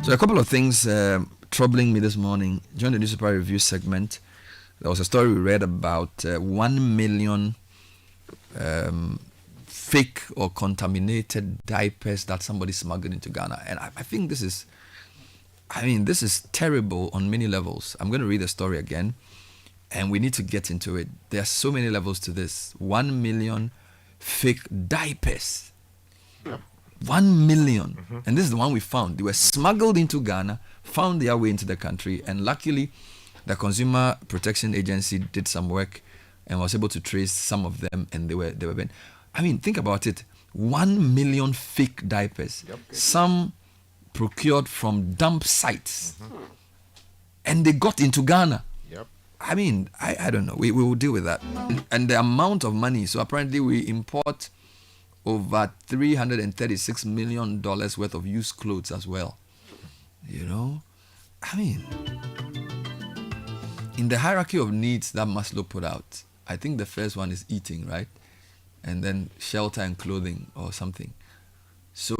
So a couple of things troubling me this morning. During the newspaper review segment, there was a story we read about 1 million fake or contaminated diapers that somebody smuggled into Ghana. And I think this is terrible on many levels. I'm going to read the story again, and we need to get into it. There are so many levels to this. 1 million fake diapers. Yep. 1 million. Mm-hmm. And this is the one we found. They were smuggled into Ghana, found their way into the country, and luckily the Consumer Protection Agency did some work and was able to trace some of them, and they were banned. I mean, think about it. 1 million fake diapers. Yep. Some procured from dump sites. Mm-hmm. And they got into Ghana. Yep. I mean, I don't know. We will deal with that. And the amount of money. So apparently we import over $336 million worth of used clothes as well. You know? I mean, in the hierarchy of needs that Maslow put out, I think the first one is eating, right? And then shelter and clothing or something. So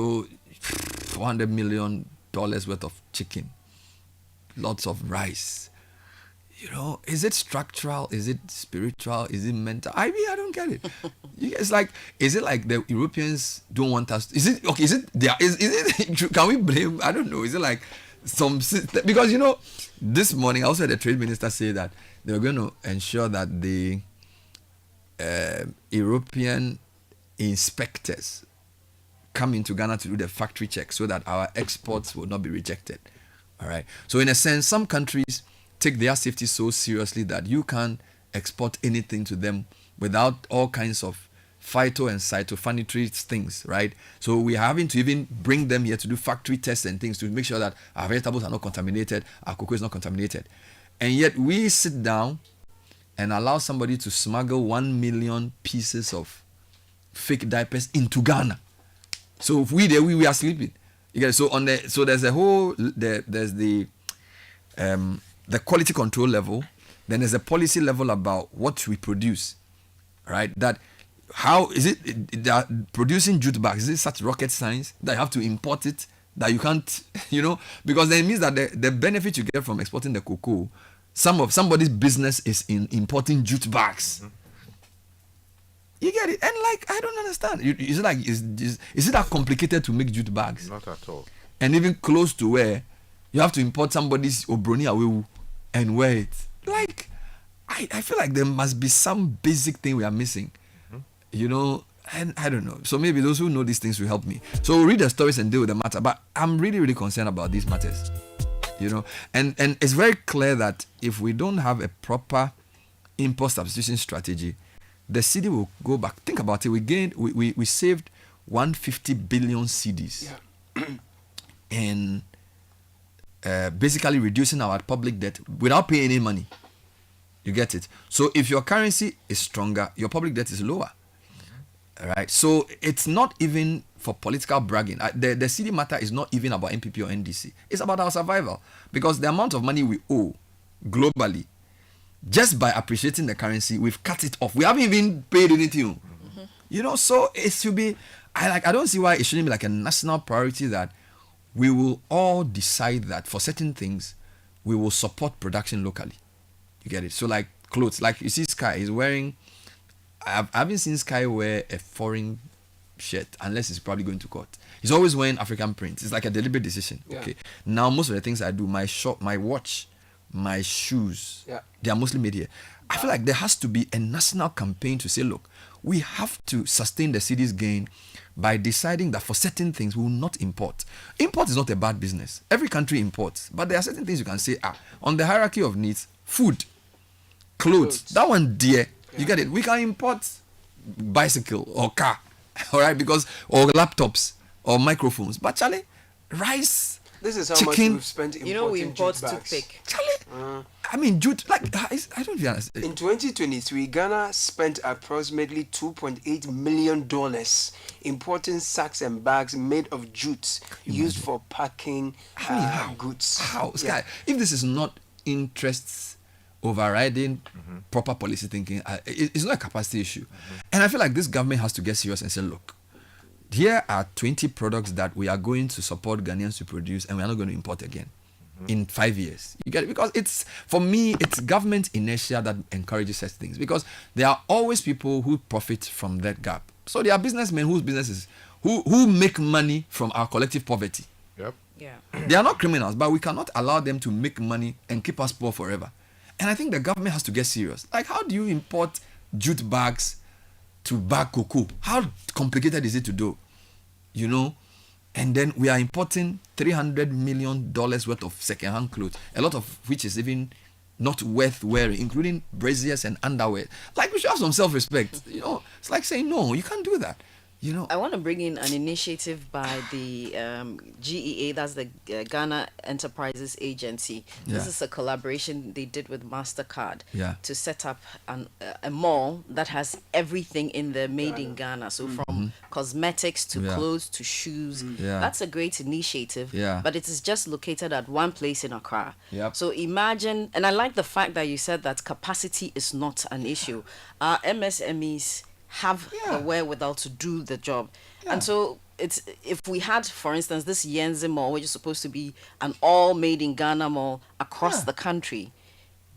$400 million worth of chicken, lots of rice. You know, is it structural? Is it spiritual? Is it mental? I mean, I don't get it. Is it like the Europeans don't want us? Is it okay? Is it? Can we blame? I don't know. Is it like because you know, this morning I also had the trade minister say that they were going to ensure that the European inspectors come into Ghana to do the factory check so that our exports will not be rejected. All right. So in a sense, some countries take their safety so seriously that you can't export anything to them without all kinds of phyto and cytosanitary things, right? So we're having to even bring them here to do factory tests and things to make sure that our vegetables are not contaminated, our cocoa is not contaminated. And yet we sit down and allow somebody to smuggle 1 million pieces of fake diapers into Ghana. So if we are sleeping. So there's a whole there's the quality control level, then there's a policy level about what we produce, right? That how is it that producing jute bags, is it such rocket science that you have to import it, that you can't, you know, because then it means that the benefit you get from exporting the cocoa, somebody's business is in importing jute bags. Mm-hmm. You get it? And like, I don't understand. Is it that complicated to make jute bags? Not at all. And even close to where you have to import somebody's obroni awewu and wear it. Like, I feel like there must be some basic thing we are missing. Mm-hmm. You know, and I don't know. So maybe those who know these things will help me. So we'll read the stories and deal with the matter. But I'm really, really concerned about these matters. You know, and it's very clear that if we don't have a proper import substitution strategy, the cedi will go back. Think about it. We saved 150 billion cedis in basically reducing our public debt without paying any money. You get it? So if your currency is stronger, your public debt is lower. All right. So it's not even for political bragging. The cedi matter is not even about NPP or NDC. It's about our survival, because the amount of money we owe globally, just by appreciating the currency, we've cut it off. We haven't even paid anything. Mm-hmm. You know, so it should be, I don't see why it shouldn't be like a national priority that we will all decide that for certain things, we will support production locally. You get it? So like clothes, like you see Sky, he's wearing, I haven't seen Sky wear a foreign shirt unless he's probably going to court. He's always wearing African prints. It's like a deliberate decision. Yeah. Okay. Now, most of the things I do, my watch, my shoes, they are mostly made here. I feel like there has to be a national campaign to say, look, we have to sustain the cedi's gain by deciding that for certain things we will not import. Import is not a bad business. Every country imports, but there are certain things you can say, on the hierarchy of needs, food, clothes. That one, dear, you get it. We can import bicycle or car, all right, or laptops or microphones. But Charlie, rice. This is how chicken, much we've spent importing. You know, we import jute bags. toothpick. Charlie, I mean, jute, like, I don't even understand. In 2023, Ghana spent approximately $2.8 million importing sacks and bags made of jute used for packing goods. How? Sky, if this is not interests overriding proper policy thinking, it's not a capacity issue. And I feel like this government has to get serious and say, look, here are 20 products that we are going to support Ghanaians to produce, and we are not going to import again in 5 years. You get it? Because it's, for me, it's government inertia that encourages such things, because there are always people who profit from that gap. So there are businessmen whose businesses who make money from our collective poverty. Yep. Yeah. They are not criminals, but we cannot allow them to make money and keep us poor forever. And I think the government has to get serious. Like, how do you import jute bags to bag cocoa? How complicated is it to do? You know? And then we are importing $300 million worth of second-hand clothes, a lot of which is even not worth wearing, including braziers and underwear. Like, we should have some self-respect. You know, it's like saying, no, you can't do that. You know, I want to bring in an initiative by the GEA, that's the Ghana Enterprises Agency. This Yeah. is a collaboration they did with MasterCard Yeah. to set up a mall that has everything in there made in Ghana. So from cosmetics to Yeah. clothes to shoes. Yeah. That's a great initiative, Yeah. but it is just located at one place in Accra. Yep. So imagine, and I like the fact that you said that capacity is not an issue. Our MSMEs have Yeah. the wherewithal to do the job. Yeah. And so it's, if we had, for instance, this Yenze mall, which is supposed to be an all made in Ghana mall across Yeah. the country,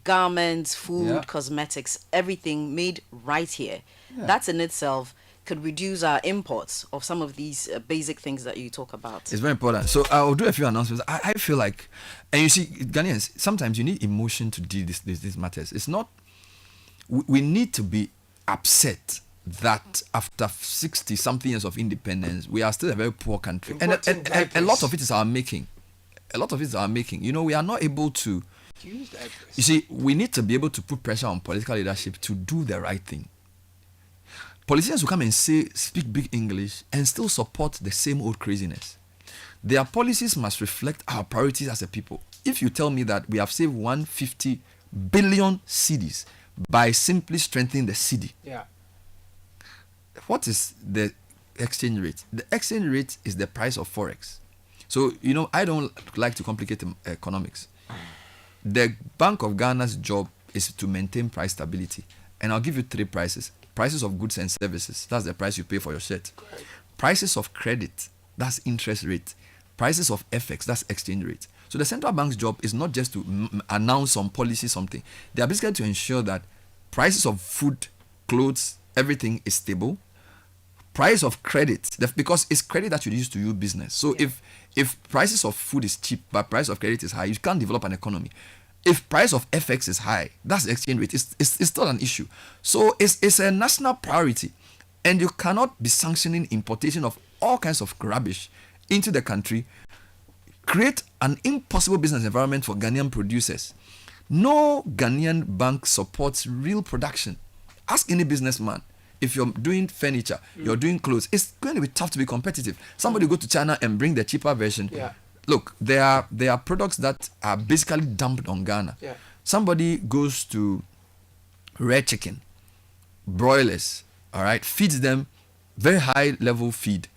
garments, food, Yeah. cosmetics, everything made right here. Yeah. That in itself could reduce our imports of some of these basic things that you talk about. it's very important. So I'll do a few announcements. I feel like, and you see, Ghanaians, sometimes you need emotion to deal these matters. It's not, we need to be upset that after 60 something years of independence, we are still a very poor country. And a lot of it is our making. A lot of it is our making. You know, we are not able to, Use diapers. you see, we need to be able to put pressure on political leadership to do the right thing. Politicians will come and speak big English and still support the same old craziness. Their policies must reflect our priorities as a people. If you tell me that we have saved 150 billion cedis by simply strengthening the cedi, Yeah. what is the exchange rate? The exchange rate is the price of forex. So, you know, I don't like to complicate economics. The Bank of Ghana's job is to maintain price stability. And I'll give you three prices. Prices of goods and services, that's the price you pay for your shirt. Prices of credit, that's interest rate. Prices of FX, that's exchange rate. So the central bank's job is not just to announce some policy, something. They are basically to ensure that prices of food, clothes, everything is stable. Price of credit, because it's credit that you use to do business. So if prices of food is cheap but price of credit is high, you can't develop an economy. If price of FX is high, that's the exchange rate. It's still an issue. So it's a national priority, and you cannot be sanctioning importation of all kinds of rubbish into the country. Create an impossible business environment for Ghanaian producers. No Ghanaian bank supports real production. Ask any businessman. If you're doing furniture, you're doing clothes, it's going to be tough to be competitive. Somebody go to China and bring the cheaper version. Yeah. Look, there are products that are basically dumped on Ghana. Yeah. Somebody goes to rare chicken, broilers, all right, feeds them very high level feed,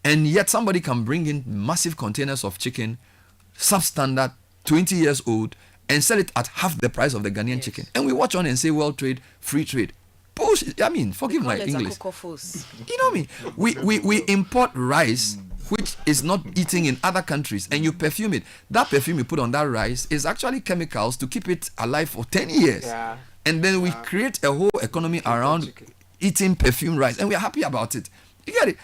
and yet somebody can bring in massive containers of chicken, substandard, 20 years old, and sell it at half the price of the Ghanaian chicken. And we watch on and say world trade, free trade. Bullshit. I mean, forgive my English. You know me. We import rice which is not eating in other countries, and you perfume it. That perfume you put on that rice is actually chemicals to keep it alive for 10 years. Yeah. And then we create a whole economy around chicken. eating perfume rice, and we are happy about it. You get it?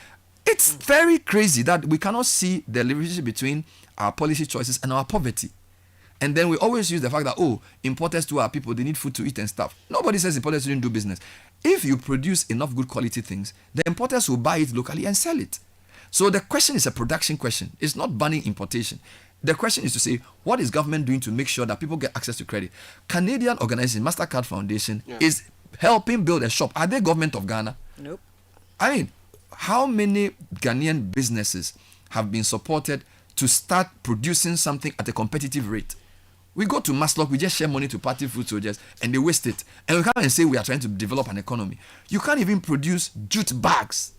It's very crazy that we cannot see the relationship between our policy choices and our poverty. And then we always use the fact that, oh, importers too are people, they need food to eat and stuff. Nobody says importers shouldn't do business. If you produce enough good quality things, the importers will buy it locally and sell it. So the question is a production question. It's not banning importation. The question is to say, what is government doing to make sure that people get access to credit? Canadian organization, MasterCard Foundation, is helping build a shop. Are they government of Ghana? Nope. I mean, how many Ghanaian businesses have been supported to start producing something at a competitive rate? We go to Maslow, we just share money to party food soldiers, and they waste it. And we come and say we are trying to develop an economy. You can't even produce jute bags.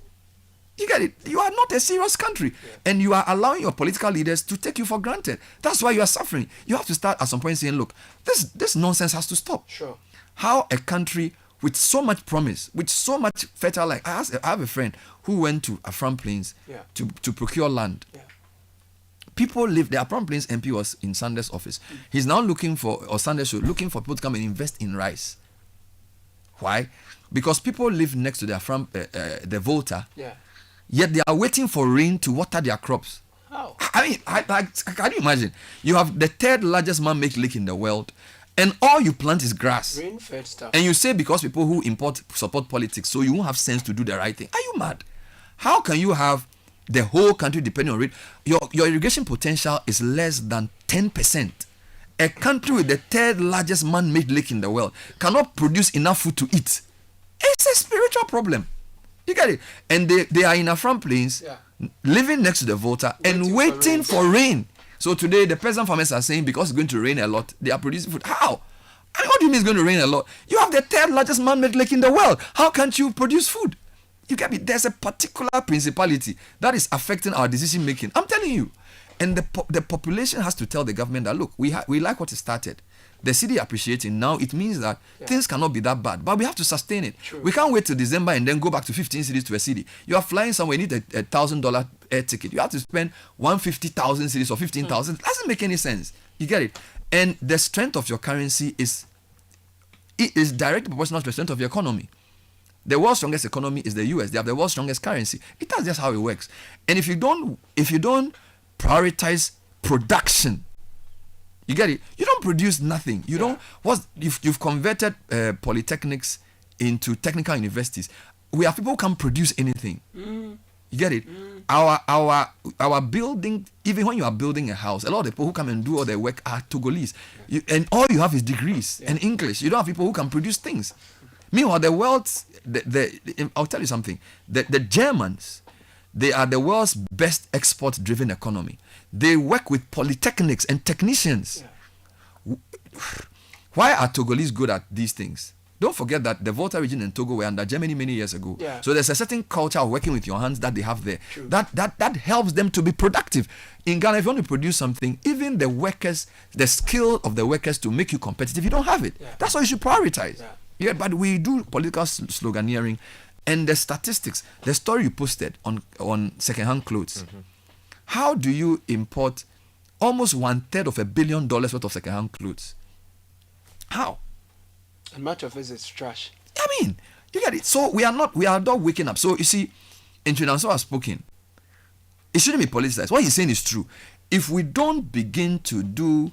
You get it? You are not a serious country. And you are allowing your political leaders to take you for granted. That's why you are suffering. You have to start at some point saying, look, this nonsense has to stop. Sure. How a country with so much promise, with so much fertile land. I have a friend who went to Afram Plains to procure land. Yeah. People live there. Afram Plains MP was in Sanders' office. He's now looking for looking for people to come and invest in rice. Why? Because people live next to the Afram, the Volta. Yeah. Yet they are waiting for rain to water their crops. How? I mean, can you imagine? You have the third largest man-made lake in the world, and all you plant is grass. Rain-fed stuff. And you say because people who support politics, so you won't have sense to do the right thing. Are you mad? How can you have the whole country depending on rain? Your irrigation potential is less than 10%. A country with the third largest man-made lake in the world cannot produce enough food to eat. It's a spiritual problem. You get it? And they are in Afram Plains, living next to the Volta and waiting for rain. So today the peasant farmers are saying because it's going to rain a lot, they are producing food. How? I mean, what do you mean it's going to rain a lot? You have the third largest man-made lake in the world. How can't you produce food? You get me? There's a particular principality that is affecting our decision making. I'm telling you. And the population has to tell the government that, look, we like what it started. The city appreciating. Now it means that things cannot be that bad, but we have to sustain it. True. We can't wait till December and then go back to 15 cities to a city. You are flying somewhere, you need a $1,000 air ticket. You have to spend 150,000 cities or 15,000. It doesn't make any sense. You get it? And the strength of your currency is directly proportional to the strength of your economy. The world's strongest economy is the US. They have the world's strongest currency. That's just how it works. And if you don't prioritize production, you get it? You don't produce nothing. You've converted polytechnics into technical universities. We have people who can't produce anything. You get it? Our building, even when you are building a house, a lot of the people who come and do all the work are Togolese. And all you have is degrees and English. You don't have people who can produce things. Meanwhile, the world's I'll tell you something. The Germans, they are the world's best export-driven economy. They work with polytechnics and technicians. Why are Togolese good at these things? Don't forget that the Volta region in Togo were under Germany many years ago. Yeah. So there's a certain culture of working with your hands that they have there. True. That helps them to be productive. In Ghana, if you want to produce something, even the workers, the skill of the workers to make you competitive, you don't have it. Yeah. That's why you should prioritize. Yeah. But we do political sloganeering, and the statistics, the story you posted on second-hand clothes. How do you import almost 1/3 of $1 billion worth of second-hand clothes? How? And much of it is trash. I mean, you get it. So we are not waking up. So you see, Introdanso has spoken. It shouldn't be politicized. What he's saying is true. If we don't begin to do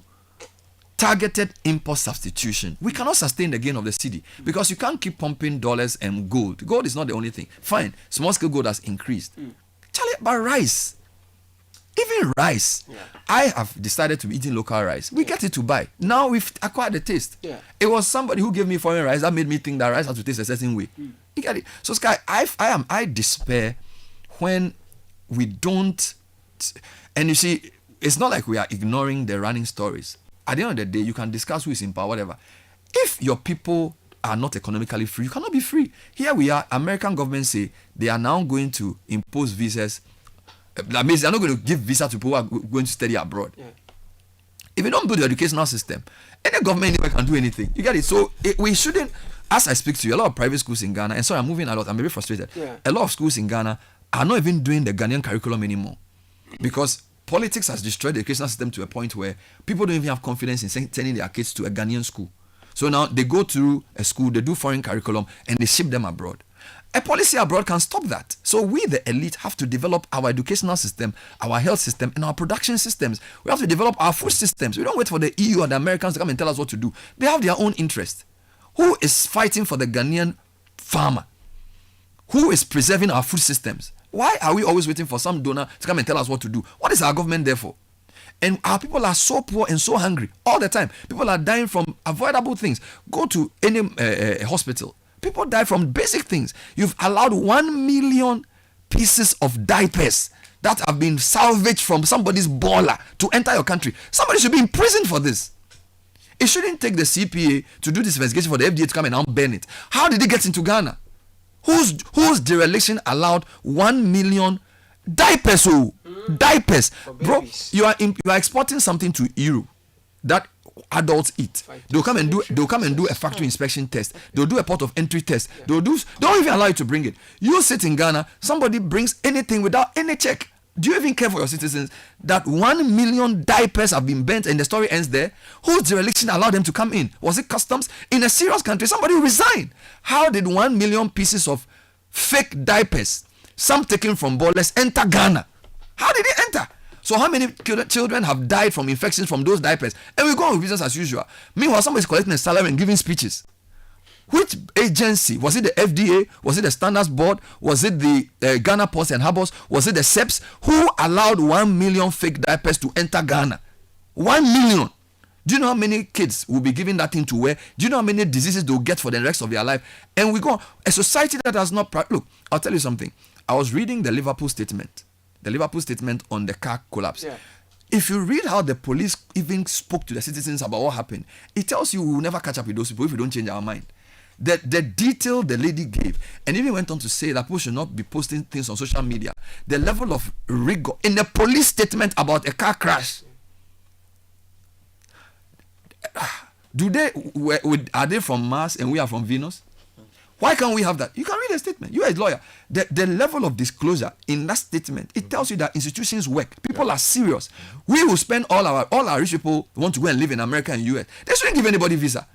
targeted import substitution, we cannot sustain the gain of the city, because you can't keep pumping dollars and gold. Gold is not the only thing. Fine, small scale gold has increased. Charlie, but rice, even rice, I have decided to be eating local rice. We get it to buy. Now we've acquired the taste. It was somebody who gave me foreign rice that made me think that rice has to taste a certain way. You get it? So Sky, I despair when we don't. And you see, it's not like we are ignoring the running stories. At the end of the day, you can discuss who is in power, whatever. If your people are not economically free, you cannot be free. Here we are, American government say they are now going to impose visas. That means they're not going to give visa to people who are going to study abroad. If you don't build the educational system, any government anywhere can do anything. You get it? So we shouldn't, as I speak to you, a lot of private schools in Ghana, and sorry, I'm moving a lot, I'm very frustrated. A lot of schools in Ghana are not even doing the Ghanaian curriculum anymore, because politics has destroyed the educational system to a point where people don't even have confidence in sending their kids to a Ghanaian school. So now they go through a school, they do foreign curriculum, and they ship them abroad. A policy abroad can stop that. So we, the elite, have to develop our educational system, our health system, and our production systems. We have to develop our food systems. We don't wait for the EU or the Americans to come and tell us what to do. They have their own interest. Who is fighting for the Ghanaian farmer? Who is preserving our food systems? Why are we always waiting for some donor to come and tell us what to do? What is our government there for? And our people are so poor and so hungry all the time. People are dying from avoidable things. Go to any hospital. People die from basic things. You've allowed 1 million pieces of diapers that have been salvaged from somebody's baller to enter your country. Somebody should be in prison for this. It shouldn't take the CPA to do this investigation for the FDA to come and unban it. How did it get into Ghana? Whose dereliction allowed 1 million diapers? Diapers, bro. You are exporting something to Europe that adults eat. They'll come and do a factory inspection test. They'll do a port of entry test. They don't even allow you to bring it. You sit in Ghana, somebody brings anything without any check. Do you even care for your citizens? That 1 million diapers have been burnt and the story ends there? Whose dereliction allowed them to come in? Was it customs? In a serious country, somebody resigned. How did 1 million pieces of fake diapers, some taken from ballers, enter Ghana? How did it enter? So how many children have died from infections from those diapers? And we go on with business as usual. Meanwhile, somebody's collecting a salary and giving speeches. Which agency? Was it the FDA? Was it the Standards Board? Was it the Ghana Ports and Harbors? Was it the SEPs? Who allowed 1 million fake diapers to enter Ghana? 1 million. Do you know how many kids will be given that thing to wear? Do you know how many diseases they'll get for the rest of their life? And we go on. A society that has not... Look, I'll tell you something. I was reading the Liverpool statement on the car collapse. Yeah. If you read how the police even spoke to the citizens about what happened, it tells you we will never catch up with those people if we don't change our mind. The detail the lady gave, and even went on to say that people should not be posting things on social media. The level of rigor in the police statement about a car crash. Are they from Mars and we are from Venus? Why can't we have that? You can read a statement. You are a lawyer. The level of disclosure in that statement, it tells you that institutions work. People are serious. We will spend all our rich people want to go and live in America and US. They shouldn't give anybody visa.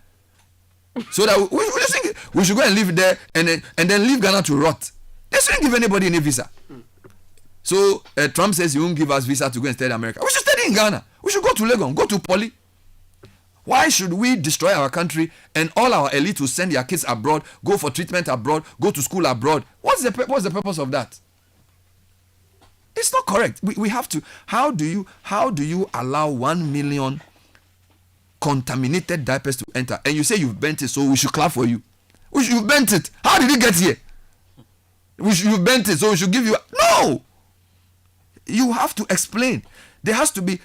So that we just think we should go and live there and then leave Ghana to rot. They shouldn't give anybody any visa. So Trump says he won't give us visa to go and stay in America. We should stay in Ghana. We should go to Lagos, go to Poly. Why should we destroy our country and all our elite will send their kids abroad, go for treatment abroad, go to school abroad? What's the purpose of that? It's not correct. We have to. How do you allow 1 million contaminated diapers to enter? And you say you've bent it, so we should clap for you. You've bent it. How did it get here? You've bent it, so we should give you. No! You have to explain.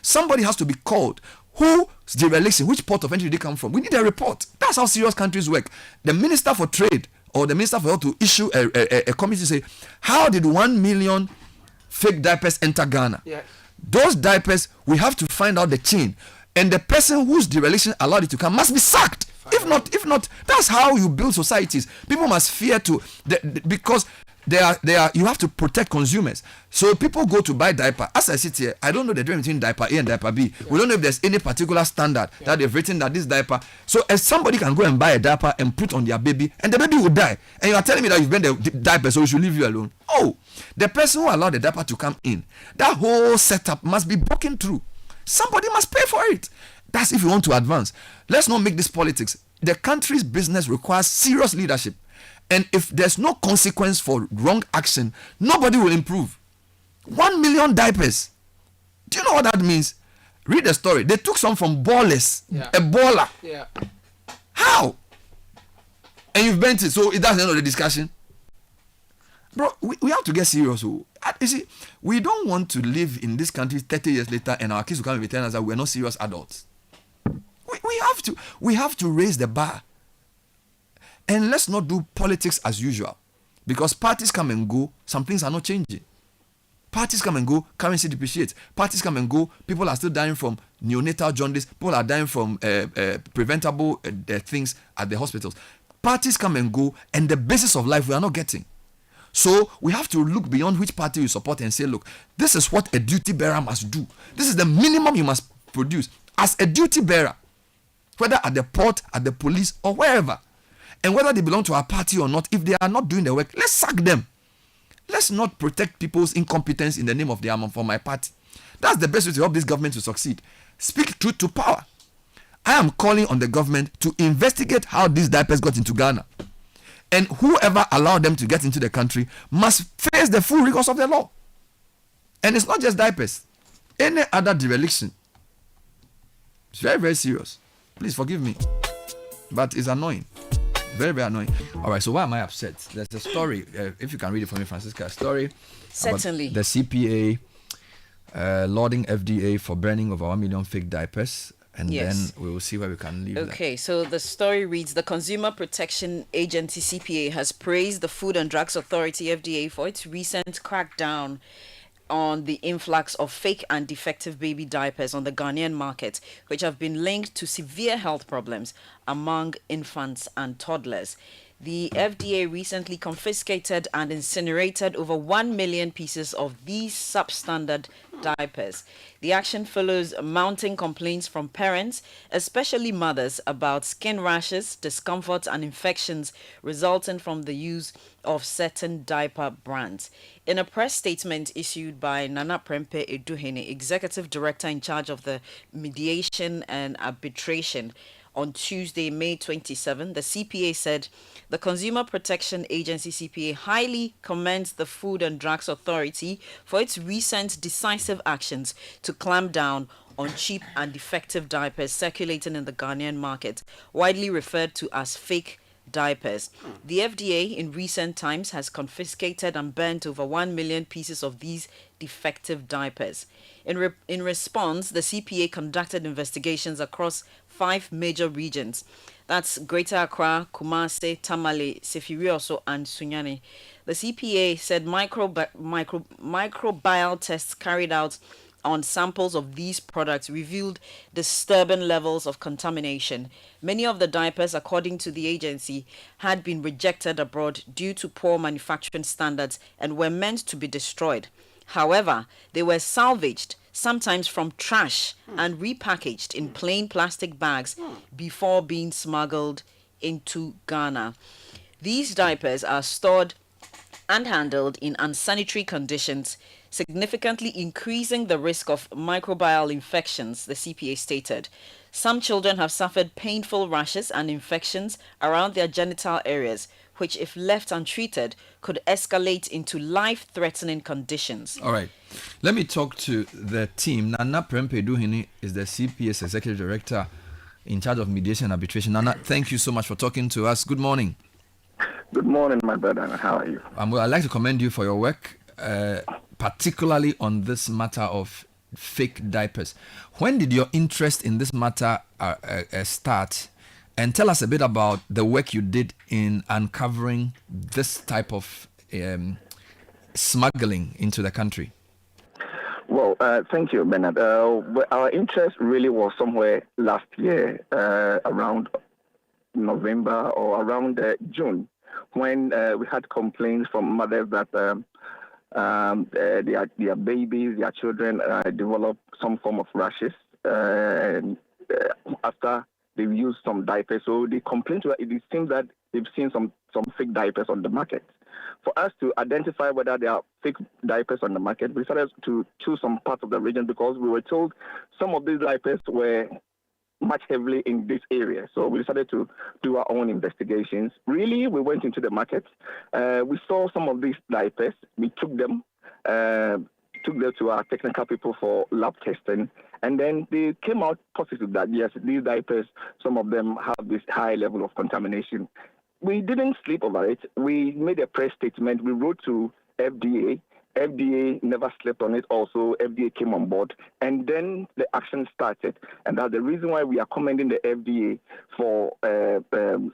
Somebody has to be called. Who's the relation? Which port of entry did they come from? We need a report. That's how serious countries work. The Minister for Trade or the Minister for Health to issue a committee to say, how did 1 million fake diapers enter Ghana? Yeah. Those diapers, we have to find out the chain. And the person whose dereliction allowed it to come must be sacked. If not, that's how you build societies. People must fear because you have to protect consumers. So people go to buy diaper. As I sit here, I don't know the difference between diaper A and diaper B. Yeah. We don't know if there's any particular standard that they've written that this diaper. So as somebody can go and buy a diaper and put on their baby, and the baby will die. And you are telling me that you've been the diaper, so we should leave you alone. Oh, the person who allowed the diaper to come in, that whole setup must be broken through. Somebody must pay for it. That's if you want to advance. Let's not make this politics. The country's business requires serious leadership. And if there's no consequence for wrong action, nobody will improve. 1 million diapers. Do you know what that means? Read the story. They took some from ballers. Yeah. A baller. Yeah. How? And you've bent it. So that's the end of the discussion. Bro, we have to get serious. You see, we don't want to live in this country 30 years later and our kids will come and be telling us that we're not serious adults. We have to raise the bar. And let's not do politics as usual. Because parties come and go, some things are not changing. Parties come and go, currency depreciates. Parties come and go, people are still dying from neonatal jaundice. People are dying from preventable things at the hospitals. Parties come and go, and the basis of life we are not getting. So we have to look beyond which party you support and say, look, this is what a duty bearer must do. This is the minimum you must produce as a duty bearer, whether at the port, at the police, or wherever. And whether they belong to our party or not, if they are not doing the work, let's sack them. Let's not protect people's incompetence in the name of the arm for my party. That's the best way to help this government to succeed. Speak truth to power. I am calling on the government to investigate how these diapers got into Ghana. And whoever allowed them to get into the country must face the full rigors of the law. And it's not just diapers. Any other dereliction. It's very, very serious. Please forgive me. But it's annoying. Very, very annoying. All right, so why am I upset? There's a story. If you can read it for me, Francisca. A story. Certainly. The CPA lauding FDA for burning over 1 million fake diapers. And then we will see where we can leave Okay, so the story reads, the Consumer Protection Agency, CPA, has praised the Food and Drugs Authority, FDA, for its recent crackdown on the influx of fake and defective baby diapers on the Ghanaian market, which have been linked to severe health problems among infants and toddlers. The FDA recently confiscated and incinerated over 1 million pieces of these substandard diapers. The action follows mounting complaints from parents, especially mothers, about skin rashes, discomfort, and infections resulting from the use of certain diaper brands. In a press statement issued by Nana Prempe Eduhene, Executive Director in charge of the Mediation and Arbitration, on Tuesday, May 27, the CPA said the Consumer Protection Agency CPA highly commends the Food and Drugs Authority for its recent decisive actions to clamp down on cheap and defective diapers circulating in the Ghanaian market, widely referred to as fake diapers. The FDA in recent times has confiscated and burnt over 1 million pieces of these defective diapers. In response, the CPA conducted investigations across 5 major regions. That's Greater Accra, Kumasi, Tamale, Sefirioso, and Sunyani. The CPA said microbial tests carried out on samples of these products revealed disturbing levels of contamination. Many of the diapers, according to the agency, had been rejected abroad due to poor manufacturing standards and were meant to be destroyed. However, they were salvaged, sometimes from trash, and repackaged in plain plastic bags before being smuggled into Ghana. These diapers are stored and handled in unsanitary conditions, significantly increasing the risk of microbial infections, the CPA stated. Some children have suffered painful rashes and infections around their genital areas, which, if left untreated, could escalate into life-threatening conditions. All right. Let me talk to the team. Nana Prempe Duhini is the CPA's Executive Director in charge of mediation and arbitration. Nana, thank you so much for talking to us. Good morning. Good morning, my brother. How are you? Well, I'd like to commend you for your work, particularly on this matter of fake diapers. When did your interest in this matter start? And tell us a bit about the work you did in uncovering this type of smuggling into the country. Well, thank you, Bernard. Our interest really was somewhere last year, around November or around June, when we had complaints from mothers that their babies, their children developed some form of rashes after they've used some diapers. So they complained to us, it seems that they've seen some fake diapers on the market. For us to identify whether there are fake diapers on the market, we started to choose some parts of the region because we were told some of these diapers were much heavily in this area. So we decided to do our own investigations. Really, we went into the market. We saw some of these diapers. We took them to our technical people for lab testing. And then they came out positive that, yes, these diapers, some of them have this high level of contamination. We didn't sleep over it. We made a press statement. We wrote to FDA. FDA never slept on it. Also, FDA came on board. And then the action started. And that's the reason why we are commending the FDA for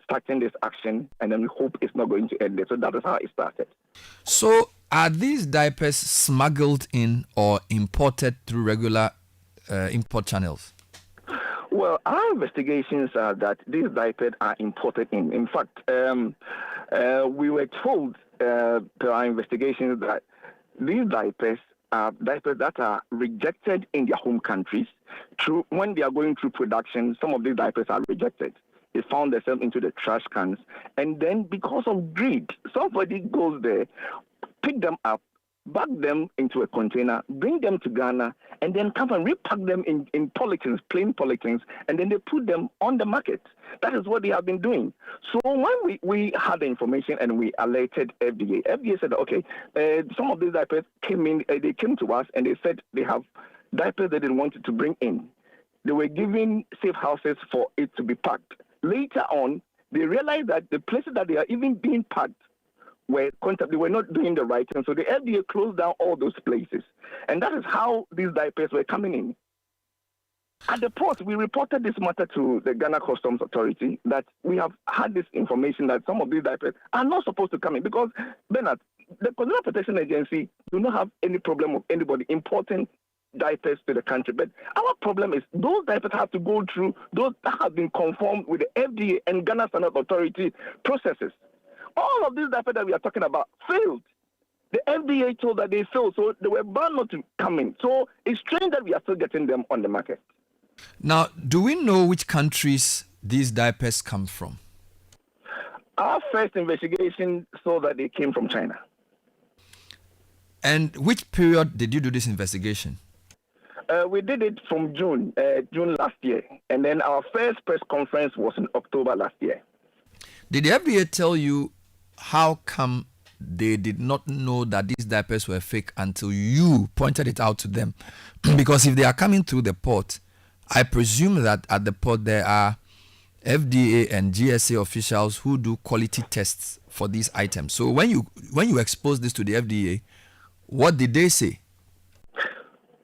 starting this action. And then we hope it's not going to end there. So that is how it started. So are these diapers smuggled in or imported through regular import channels? Well, our investigations are that these diapers are imported in. In fact, we were told per our investigations that these diapers are diapers that are rejected in their home countries. When they are going through production, some of these diapers are rejected. They found themselves into the trash cans. And then because of greed, somebody goes there, pick them up, bag them into a container, bring them to Ghana, and then come and repack them in polythenes, plain polythenes, and then they put them on the market. That is what they have been doing. So when we had the information and we alerted FDA, FDA said, okay, some of these diapers came in, they came to us and they said they have diapers they didn't want to bring in. They were given safe houses for it to be packed. Later on, they realized that the places that they are even being packed they were not doing the right thing. So the FDA closed down all those places. And that is how these diapers were coming in. At the port, we reported this matter to the Ghana Customs Authority that we have had this information that some of these diapers are not supposed to come in. Because, Bernard, the Consumer Protection Agency do not have any problem with anybody importing diapers to the country. But our problem is those diapers have to go through those that have been conformed with the FDA and Ghana Standard Authority processes. All of these diapers that we are talking about failed. The FDA told that they failed, so they were bound not to come in. So it's strange that we are still getting them on the market. Now, do we know which countries these diapers come from? Our first investigation saw that they came from China. And which period did you do this investigation? We did it from June last year. And then our first press conference was in October last year. Did the FDA tell you how come they did not know that these diapers were fake until you pointed it out to them? Because if they are coming through the port, I presume that at the port there are FDA and GSA officials who do quality tests for these items. So when you expose this to the FDA, what did they say?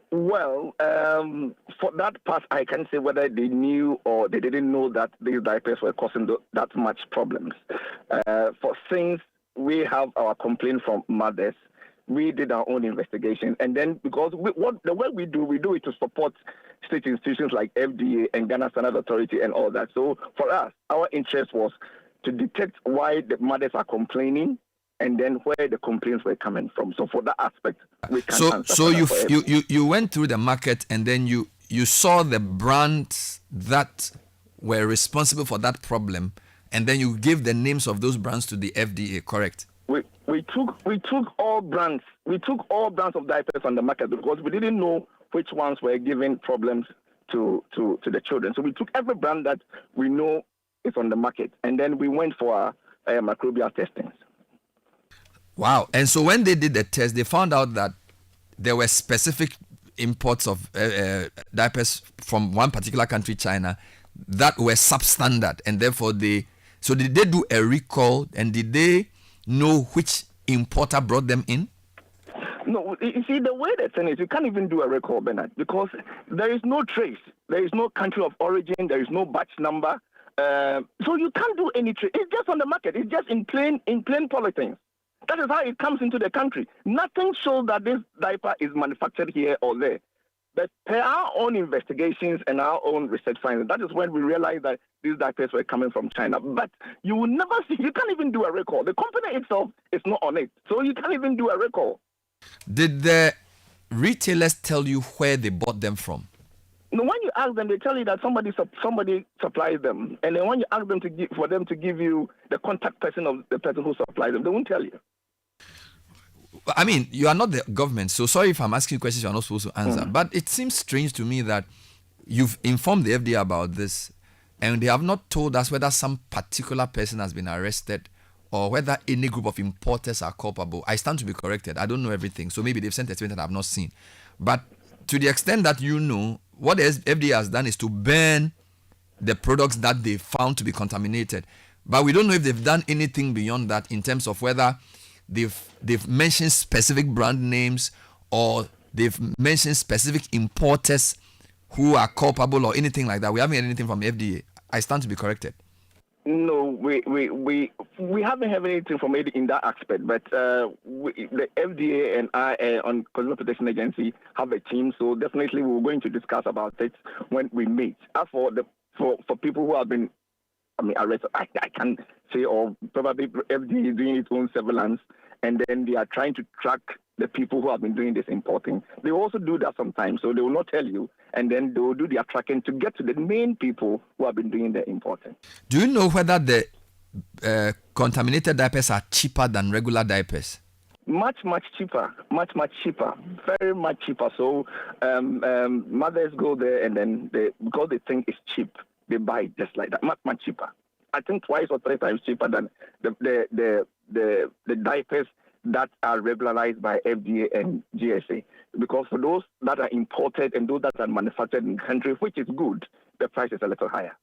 Well, for that part, I can't say whether they knew or they didn't know that these diapers were causing that much problems. Since we have our complaint from mothers, we did our own investigation, and then because the way we do it to support state institutions like FDA and Ghana Standard Authority and all that. So for us, our interest was to detect why the mothers are complaining, and then where the complaints were coming from. So for that aspect, we can answer. So you went through the market, and then you saw the brands that were responsible for that problem, and then you gave the names of those brands to the FDA, correct? We took all brands. We took all brands of diapers on the market because we didn't know which ones were giving problems to the children. So we took every brand that we know is on the market, and then we went for our microbial testings. Wow. And so when they did the test, they found out that there were specific imports of diapers from one particular country, China, that were substandard, and therefore did they do a recall, and did they know which importer brought them in? No, you see, the way the thing is, you can't even do a recall, Bernard, because there is no trace. There is no country of origin. There is no batch number. So you can't do any trace. It's just on the market. It's just in plain polythene. That is how it comes into the country. Nothing shows that this diaper is manufactured here or there. But per our own investigations and our own research findings, that is when we realized that these diapers were coming from China. But you will never see, you can't even do a recall. The company itself is not on it. So you can't even do a recall. Did the retailers tell you where they bought them from? No, when you ask them, they tell you that somebody supplies them. And then when you ask them for them to give you the contact person of the person who supplies them, they won't tell you. I mean, you are not the government, so sorry if I'm asking questions you're not supposed to answer. But it seems strange to me that you've informed the FDA about this, and they have not told us whether some particular person has been arrested or whether any group of importers are culpable. I stand to be corrected. I don't know everything, so maybe they've sent a statement that I've not seen. But to the extent that you know, what the FDA has done is to ban the products that they found to be contaminated. But we don't know if they've done anything beyond that in terms of whether they've mentioned specific brand names or they've mentioned specific importers who are culpable or anything like that. We haven't heard anything from the FDA. I stand to be corrected. No, we haven't had anything from it in that aspect, but the FDA and I on Consumer Protection Agency have a team, so definitely we're going to discuss about it when we meet. As for people who have been arrested, I can't say, or probably FDA is doing its own surveillance, and then they are trying to track the people who have been doing this importing. They also do that sometimes, so they will not tell you, and then they will do their tracking to get to the main people who have been doing the importing. Do you know whether the contaminated diapers are cheaper than regular diapers? Much cheaper, very much cheaper. So mothers go there, and then because they think it's cheap, they buy it just like that, much cheaper. I think twice or three times cheaper than the diapers that are regularized by FDA and GSA. Because for those that are imported and those that are manufactured in the country, which is good, the price is a little higher.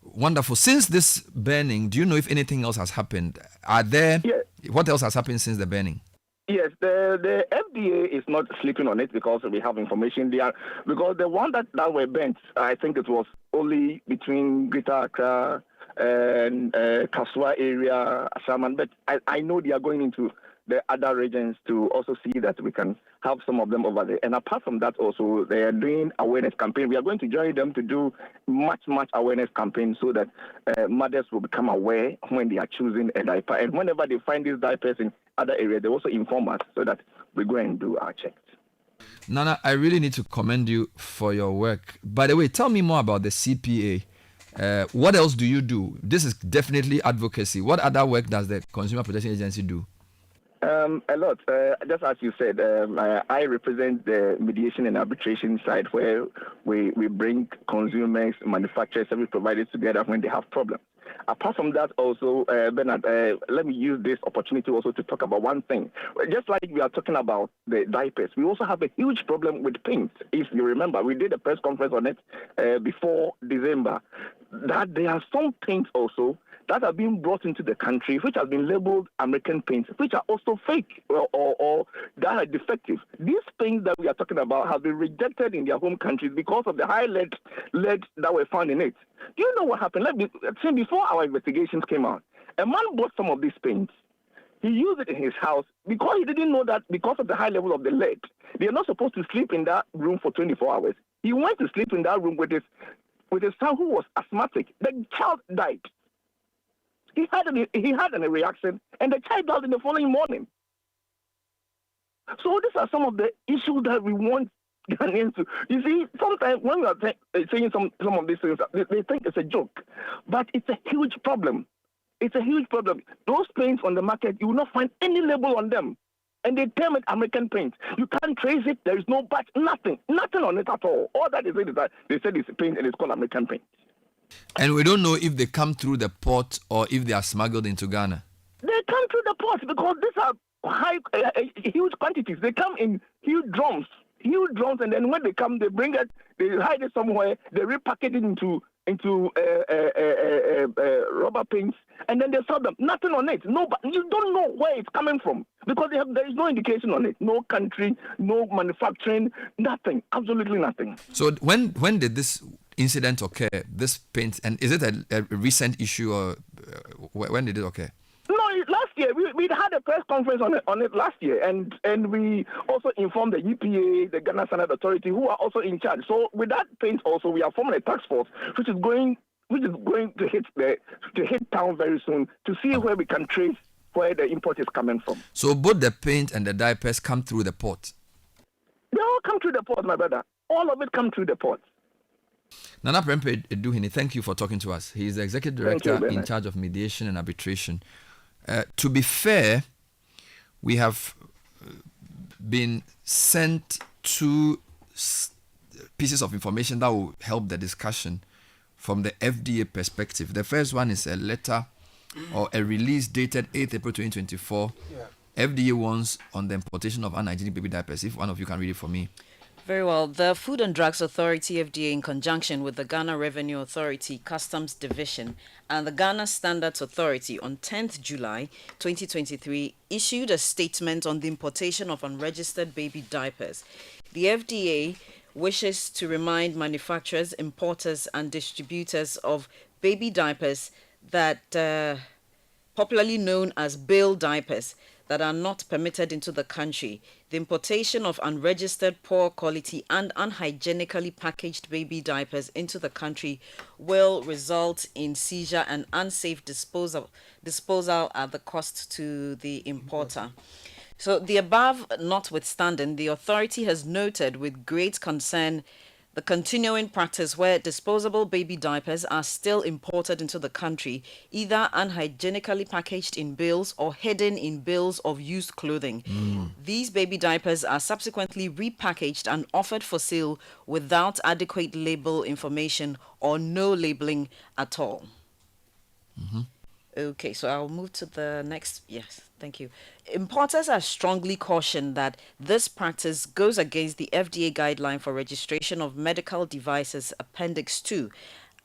Wonderful. Since this burning, do you know if anything else has happened? What else has happened since the burning? Yes, the FDA is not sleeping on it because we have information there. Because the one that were burnt, I think it was only between Greater Accra and Kasua area, Ashaman. But I know they are going into the other regions to also see that we can have some of them over there. And apart from that, also, they are doing awareness campaign. We are going to join them to do much awareness campaign so that mothers will become aware when they are choosing a diaper. And whenever they find these diapers in other areas, they also inform us so that we go and do our checks. Nana, I really need to commend you for your work. By the way, tell me more about the CPA. What else do you do? This is definitely advocacy. What other work does the Consumer Protection Agency do? A lot. Just as you said, I represent the mediation and arbitration side where we bring consumers, manufacturers, service providers together when they have problems. Apart from that, also, Bernard, let me use this opportunity also to talk about one thing. Just like we are talking about the diapers, we also have a huge problem with paint. If you remember, we did a press conference on it before December, that there are some paints also that are being brought into the country, which have been labeled American paints, which are also fake or that are defective. These paints that we are talking about have been rejected in their home countries because of the high lead that were found in it. Do you know what happened? Before our investigations came out, a man bought some of these paints. He used it in his house because he didn't know that because of the high level of the lead, they are not supposed to sleep in that room for 24 hours. He went to sleep in that room with his son who was asthmatic. The child died. He had a reaction, and the child died in the following morning. So these are some of the issues that we want Ghanaians to. You see, sometimes when we are saying some of these things, they think it's a joke, but it's a huge problem. It's a huge problem. Those paints on the market, you will not find any label on them. And they term it American paint. You can't trace it. There is no batch, nothing on it at all. All that is that they said it's paint and it's called American paint. And we don't know if they come through the port or if they are smuggled into Ghana. They come through the port because these are huge quantities. They come in huge drums, and then when they come, they bring it, they hide it somewhere, they repackage it into rubber paints, and then they sell them. Nothing on it. No, but you don't know where it's coming from because there is no indication on it. No country, no manufacturing, nothing. Absolutely nothing. So when did this incident occur? This paint, and is it a recent issue or when did it occur? No, last year we had a press conference on it last year, and we also informed the EPA, the Ghana Standard Authority, who are also in charge. So with that paint, also we are forming a task force, which is going to hit town very soon to see where we can trace where the import is coming from. So both the paint and the diapers come through the port. They all come through the port, my brother. All of it come through the port. Nana Prempeh Eduhini, thank you for talking to us. He is the Executive Director in charge of mediation and arbitration. To be fair, we have been sent two pieces of information that will help the discussion from the FDA perspective. The first one is a letter or a release dated 8th April 2024. FDA warns on the importation of unhygienic baby diapers. If one of you can read it for me. Very well. The Food and Drugs Authority, FDA, in conjunction with the Ghana Revenue Authority, Customs Division, and the Ghana Standards Authority on 10th July 2023, issued a statement on the importation of unregistered baby diapers. The FDA wishes to remind manufacturers, importers, and distributors of baby diapers that, popularly known as bail diapers, that are not permitted into the country. The importation of unregistered, poor quality and unhygienically packaged baby diapers into the country will result in seizure and unsafe disposal at the cost to the importer. So the above notwithstanding, the authority has noted with great concern the continuing practice where disposable baby diapers are still imported into the country, either unhygienically packaged in bales or hidden in bales of used clothing. These baby diapers are subsequently repackaged and offered for sale without adequate label information or no labeling at all. Okay, so I'll move to the next. Yes, thank you. Importers are strongly cautioned that this practice goes against the FDA guideline for registration of medical devices, Appendix 2,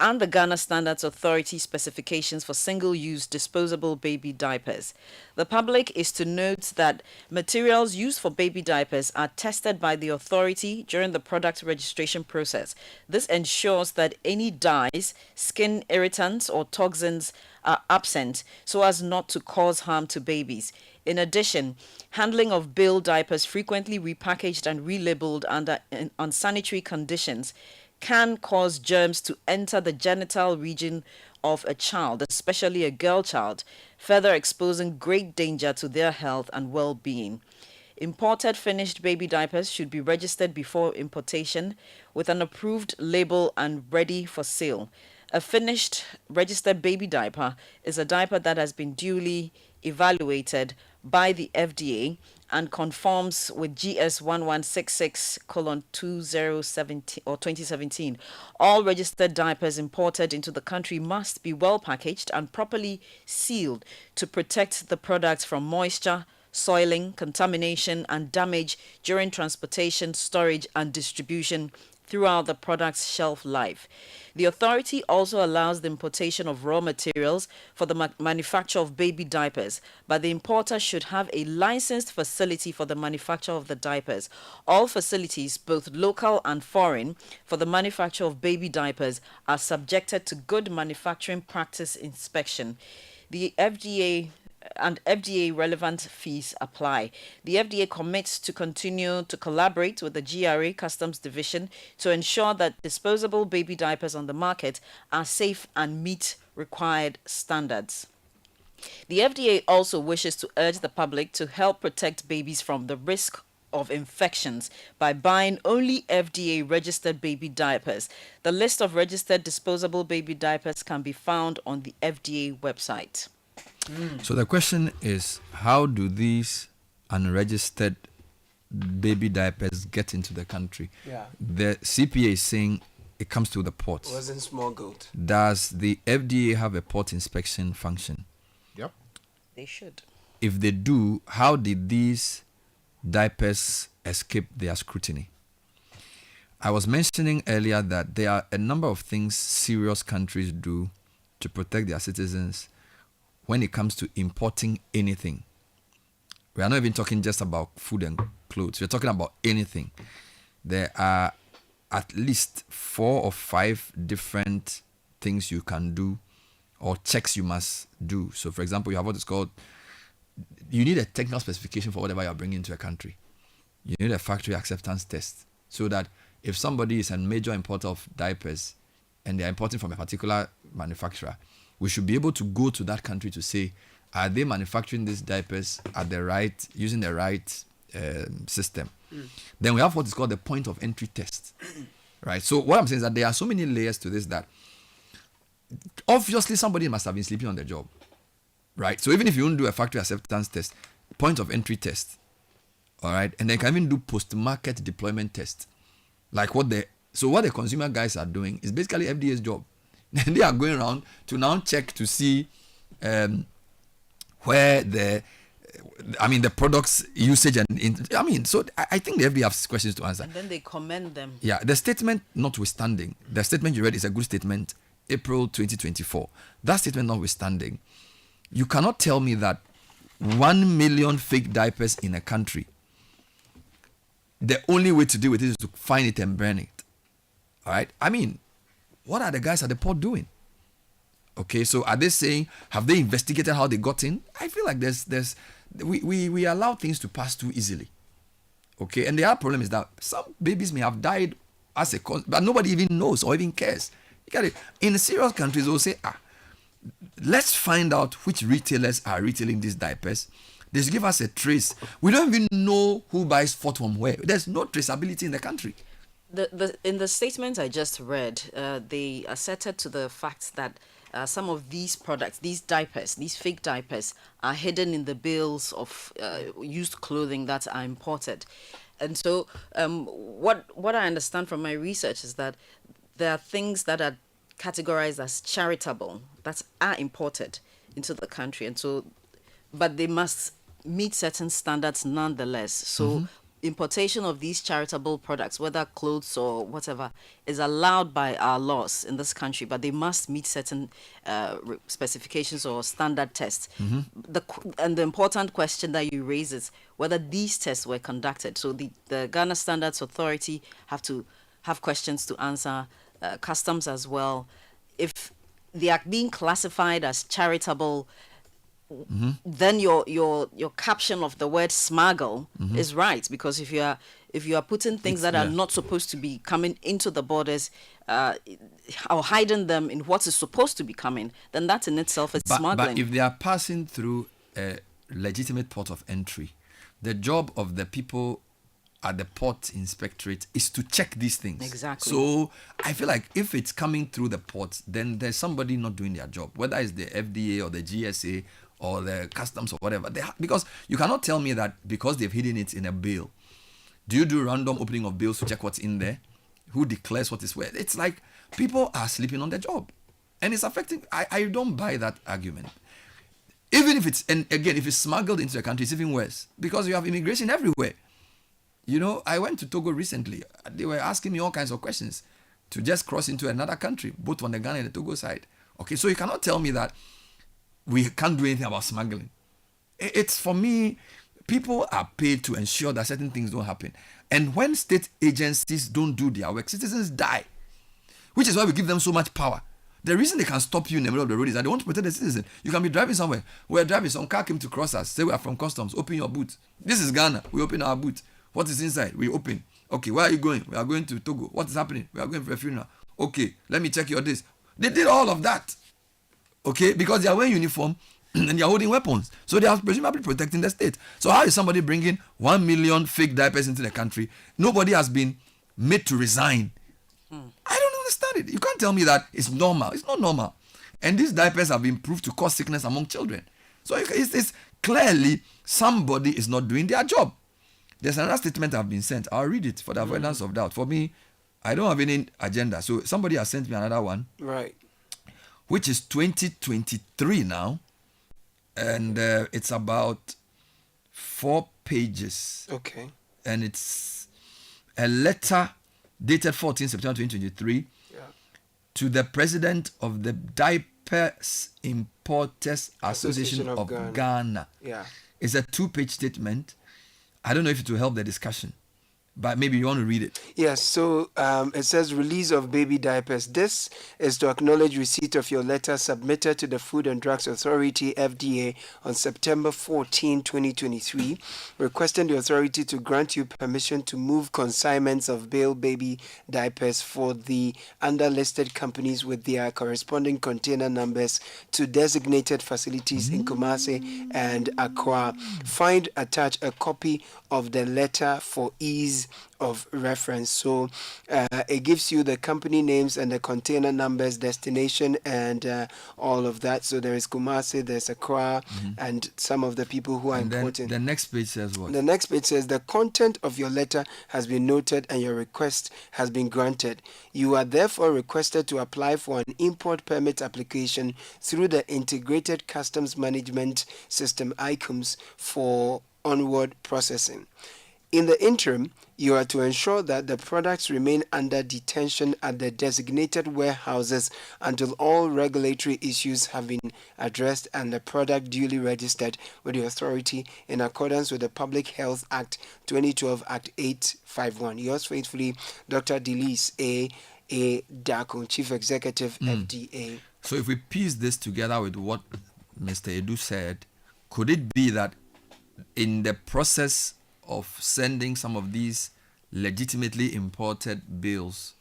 and the Ghana Standards Authority specifications for single-use disposable baby diapers. The public is to note that materials used for baby diapers are tested by the authority during the product registration process. This ensures that any dyes, skin irritants, or toxins are absent so as not to cause harm to babies. In addition, handling of bail diapers frequently repackaged and relabeled under unsanitary conditions can cause germs to enter the genital region of a child, especially a girl child, further exposing great danger to their health and well-being. Imported finished baby diapers should be registered before importation with an approved label and ready for sale. A finished registered baby diaper is a diaper that has been duly evaluated by the FDA and conforms with GS 1166:2017 or 2017. All registered diapers imported into the country must be well packaged and properly sealed to protect the products from moisture, soiling, contamination, and damage during transportation, storage, and distribution throughout the product's shelf life. The authority also allows the importation of raw materials for the manufacture of baby diapers, but the importer should have a licensed facility for the manufacture of the diapers. All facilities, both local and foreign, for the manufacture of baby diapers are subjected to good manufacturing practice inspection. The FDA relevant fees apply. The FDA commits to continue to collaborate with the GRA Customs Division to ensure that disposable baby diapers on the market are safe and meet required standards. The FDA also wishes to urge the public to help protect babies from the risk of infections by buying only FDA registered baby diapers. The list of registered disposable baby diapers can be found on the FDA website. So the question is, how do these unregistered baby diapers get into the country? Yeah. The CPA is saying it comes to the ports. It wasn't smuggled. Does the FDA have a port inspection function? Yep. They should. If they do, how did these diapers escape their scrutiny? I was mentioning earlier that there are a number of things serious countries do to protect their citizens when it comes to importing anything. We are not even talking just about food and clothes. We're talking about anything. There are at least 4 or 5 different things you can do or checks you must do. So, for example, you have what is called, you need a technical specification for whatever you're bringing into a country. You need a factory acceptance test so that if somebody is a major importer of diapers and they're importing from a particular manufacturer, we should be able to go to that country to say, are they manufacturing these diapers at the right, using the right system? Then we have what is called the point of entry test, right? So what I'm saying is that there are so many layers to this that obviously somebody must have been sleeping on the job, right? So even if you don't do a factory acceptance test, point of entry test, all right? And they can even do post-market deployment test. Like what the consumer guys are doing is basically FDA's job. And they are going around to now check to see where the products usage so I think the FDA has questions to answer. And then they commend them. Yeah, the statement notwithstanding, the statement you read is a good statement, April 2024. That statement notwithstanding, you cannot tell me that 1 million fake diapers in a country, the only way to deal with it is to find it and burn it. All right? I mean, what are the guys at the port doing? Okay, so are they saying, have they investigated how they got in? I feel like we allow things to pass too easily. Okay, and the other problem is that some babies may have died but nobody even knows or even cares. You get it? In serious countries, they'll say, let's find out which retailers are retailing these diapers. They should give us a trace. We don't even know who buys what from where. There's no traceability in the country. In the statement I just read, they asserted to the fact that some of these products, these diapers, these fake diapers, are hidden in the bales of used clothing that are imported. And so what I understand from my research is that there are things that are categorized as charitable that are imported into the country. And so, but they must meet certain standards nonetheless. So importation of these charitable products, whether clothes or whatever, is allowed by our laws in this country, but they must meet certain specifications or standard tests. And the important question that you raise is whether these tests were conducted. So the Ghana Standards Authority have to have questions to answer, customs as well. If they are being classified as charitable, then your caption of the word smuggle is right, because if you are putting things that are not supposed to be coming into the borders, or hiding them in what is supposed to be coming, then that in itself is smuggling. But if they are passing through a legitimate port of entry, the job of the people at the port inspectorate is to check these things. Exactly. So I feel like if it's coming through the port, then there's somebody not doing their job, whether it's the FDA or the GSA or the customs or whatever. Because you cannot tell me that because they've hidden it in a bale. Do you do random opening of bales to check what's in there? Who declares what is where? It's like people are sleeping on their job. And it's affecting. I don't buy that argument. Even if it's, and again, if it's smuggled into the country, it's even worse. Because you have immigration everywhere. You know, I went to Togo recently. They were asking me all kinds of questions to just cross into another country, both on the Ghana and the Togo side. Okay, so you cannot tell me that we can't do anything about smuggling. It's, for me, people are paid to ensure that certain things don't happen. And when state agencies don't do their work, citizens die. Which is why we give them so much power. The reason they can stop you in the middle of the road is that they want to protect the citizen. You can be driving somewhere. We're driving, some car came to cross us. Say we are from customs. Open your boot. This is Ghana. We open our boot. What is inside? We open. Okay, where are you going? We are going to Togo. What is happening? We are going for a funeral. Okay, let me check your this. They did all of that. Okay, because they are wearing uniform and they are holding weapons. So they are presumably protecting the state. So how is somebody bringing 1 million fake diapers into the country? Nobody has been made to resign. I don't understand it. You can't tell me that it's normal. It's not normal. And these diapers have been proved to cause sickness among children. So it's clearly somebody is not doing their job. There's another statement I've been sent. I'll read it for the avoidance of doubt. For me, I don't have any agenda. So somebody has sent me another one. Right. Which is 2023 now. And it's about 4 pages. Okay. And it's a letter dated 14 September 2023 to the president of the Diapers Importers Association of Ghana. Yeah. It's a 2-page statement. I don't know if it will help the discussion, but maybe you want to read it. Yes, so it says release of baby diapers. This is to acknowledge receipt of your letter submitted to the Food and Drugs Authority, FDA, on September 14, 2023, requesting the authority to grant you permission to move consignments of bale baby diapers for the underlisted companies with their corresponding container numbers to designated facilities in Kumasi and Accra. Find attached a copy of the letter for ease of reference. So it gives you the company names and the container numbers, destination, and all of that. So there is Kumasi, there's Accra, and some of the people who are important. The next page says what? The next page says the content of your letter has been noted and your request has been granted. You are therefore requested to apply for an import permit application through the Integrated Customs Management System ICUMS for onward processing. In the interim, you are to ensure that the products remain under detention at the designated warehouses until all regulatory issues have been addressed and the product duly registered with the authority in accordance with the Public Health Act 2012 Act 851. Yours faithfully, Dr. Delise A. Dako, Chief Executive, FDA. So if we piece this together with what Mr. Edu said, could it be that in the process of sending some of these legitimately imported bills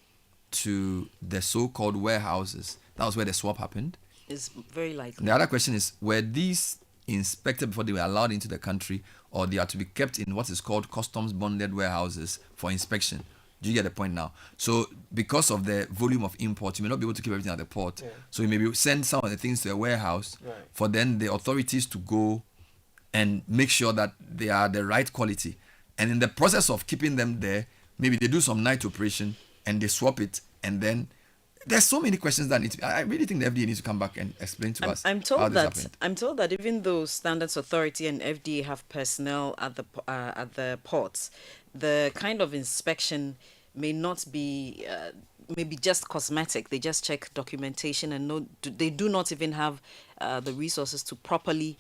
to the so-called warehouses, that was where the swap happened? It's very likely. The other question is, were these inspected before they were allowed into the country, or they are to be kept in what is called customs bonded warehouses for inspection? Do you get the point now? So because of the volume of import, you may not be able to keep everything at the port. Yeah. So you maybe send some of the things to a warehouse for then the authorities to go and make sure that they are the right quality. And in the process of keeping them there, maybe they do some night operation and they swap it. And then there's so many questions that need to be, I really think the FDA needs to come back and explain to us. I'm told that even though Standards Authority and FDA have personnel at the ports, the kind of inspection may not be maybe just cosmetic. They just check documentation and they do not even have the resources to properly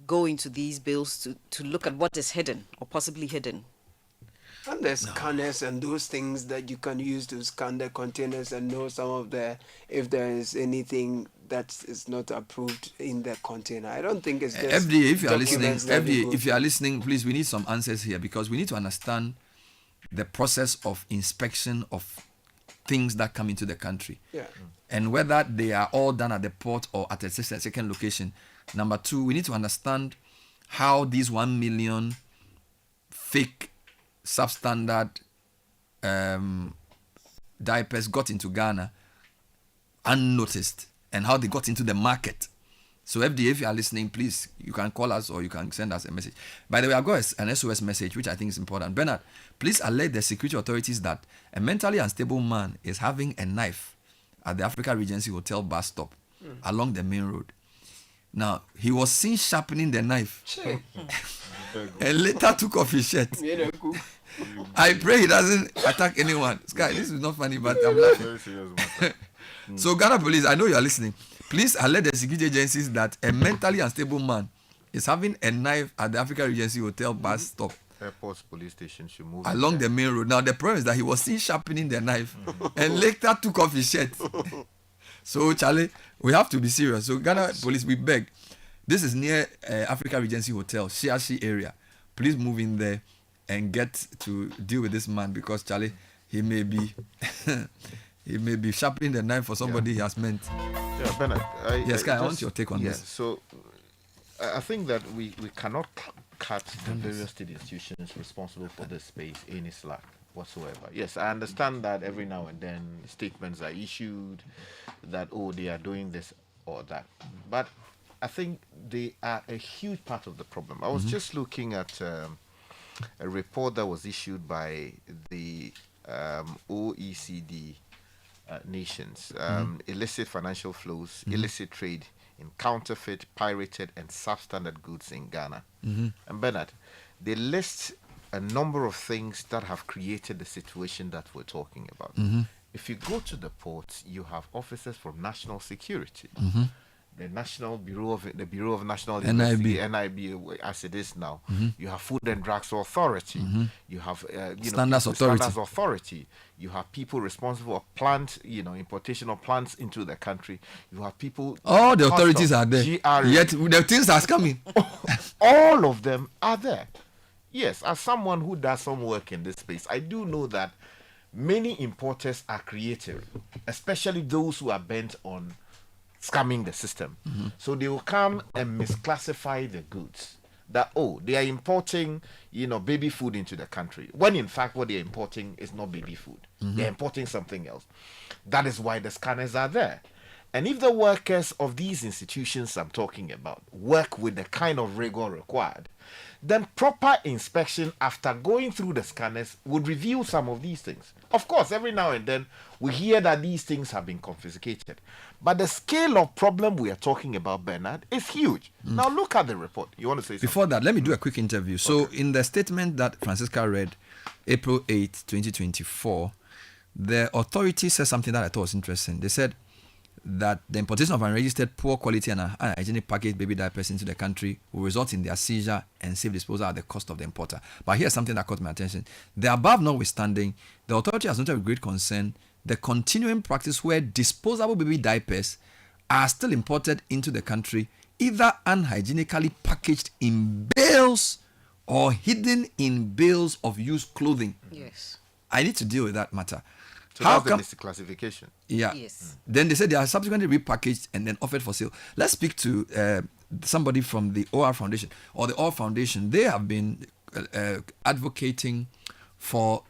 go into these bills to look at what is hidden or possibly hidden. And there's scanners and those things that you can use to scan the containers and know some of if there is anything that is not approved in the container? I don't think it's just FDA, if you are listening, documents that they FDA, go if you are through. listening, please, we need some answers here because we need to understand the process of inspection of things that come into the country. Yeah. And whether they are all done at the port or at a second location. Number two, we need to understand how these 1 million fake substandard diapers got into Ghana unnoticed and how they got into the market. So FDA, if you are listening, please, you can call us or you can send us a message. By the way, I've got an SOS message, which I think is important. Bernard, please alert the security authorities that a mentally unstable man is having a knife at the Africa Regency Hotel bus stop along the main road. Now, he was seen sharpening the knife and later took off his shirt. I pray he doesn't attack anyone. Sky, this is not funny, but I'm laughing. Very serious matter. So, Ghana police, I know you are listening. Please alert the security agencies that a mentally unstable man is having a knife at the Africa Regency Hotel bus stop Airports police station should move along the main road. Now, the problem is that he was seen sharpening the knife and later took off his shirt. So, Charlie, we have to be serious. So, Ghana police, we beg. This is near Africa Regency Hotel, Shiashi area. Please move in there and get to deal with this man because, Charlie, he may be he may be sharpening the knife for somebody he has meant. Yeah, Bernard. Yes, Kai, I want your take on this. So, I think that we cannot cut the various state institutions responsible for this space any slack whatsoever. Yes, I understand that every now and then statements are issued that, oh, they are doing this or that. But I think they are a huge part of the problem. I was just looking at a report that was issued by the OECD nations, illicit financial flows, illicit trade in counterfeit, pirated, and substandard goods in Ghana. And Bernard, they list a number of things that have created the situation that we're talking about. If you go to the ports, you have officers from national security. The Bureau of National Investigation, NIB, as it is now. You have Food and Drugs Authority. You have Standards Authority. Standards Authority. You have people responsible for plant, importation of plants into the country. You have people. All the authorities are there. GRA. Yet the things are coming. All of them are there. Yes, as someone who does some work in this space, I do know that many importers are creative, especially those who are bent on scamming the system. So they will come and misclassify the goods. That, oh, they are importing, baby food into the country. When in fact what they are importing is not baby food. They are importing something else. That is why the scanners are there. And if the workers of these institutions I'm talking about work with the kind of rigor required, then proper inspection after going through the scanners would reveal some of these things. Of course, every now and then we hear that these things have been confiscated. But the scale of problem we are talking about, Bernard, is huge. Now look at the report. You want to say something? Before that, let me do a quick interview. So in the statement that Francisca read, April 8, 2024, the authority said something that I thought was interesting. They said that the importation of unregistered, poor quality and unhygienic packaged baby diapers into the country will result in their seizure and safe disposal at the cost of the importer. But here's something that caught my attention. The above notwithstanding, the authority has noted with great concern the continuing practice where disposable baby diapers are still imported into the country, either unhygienically packaged in bales or hidden in bales of used clothing. Yes. I need to deal with that matter. So How that's come? the misclassification. Yeah. Yes. Then they said they are subsequently repackaged and then offered for sale. Let's speak to somebody from the OR Foundation or the OR Foundation. They have been advocating for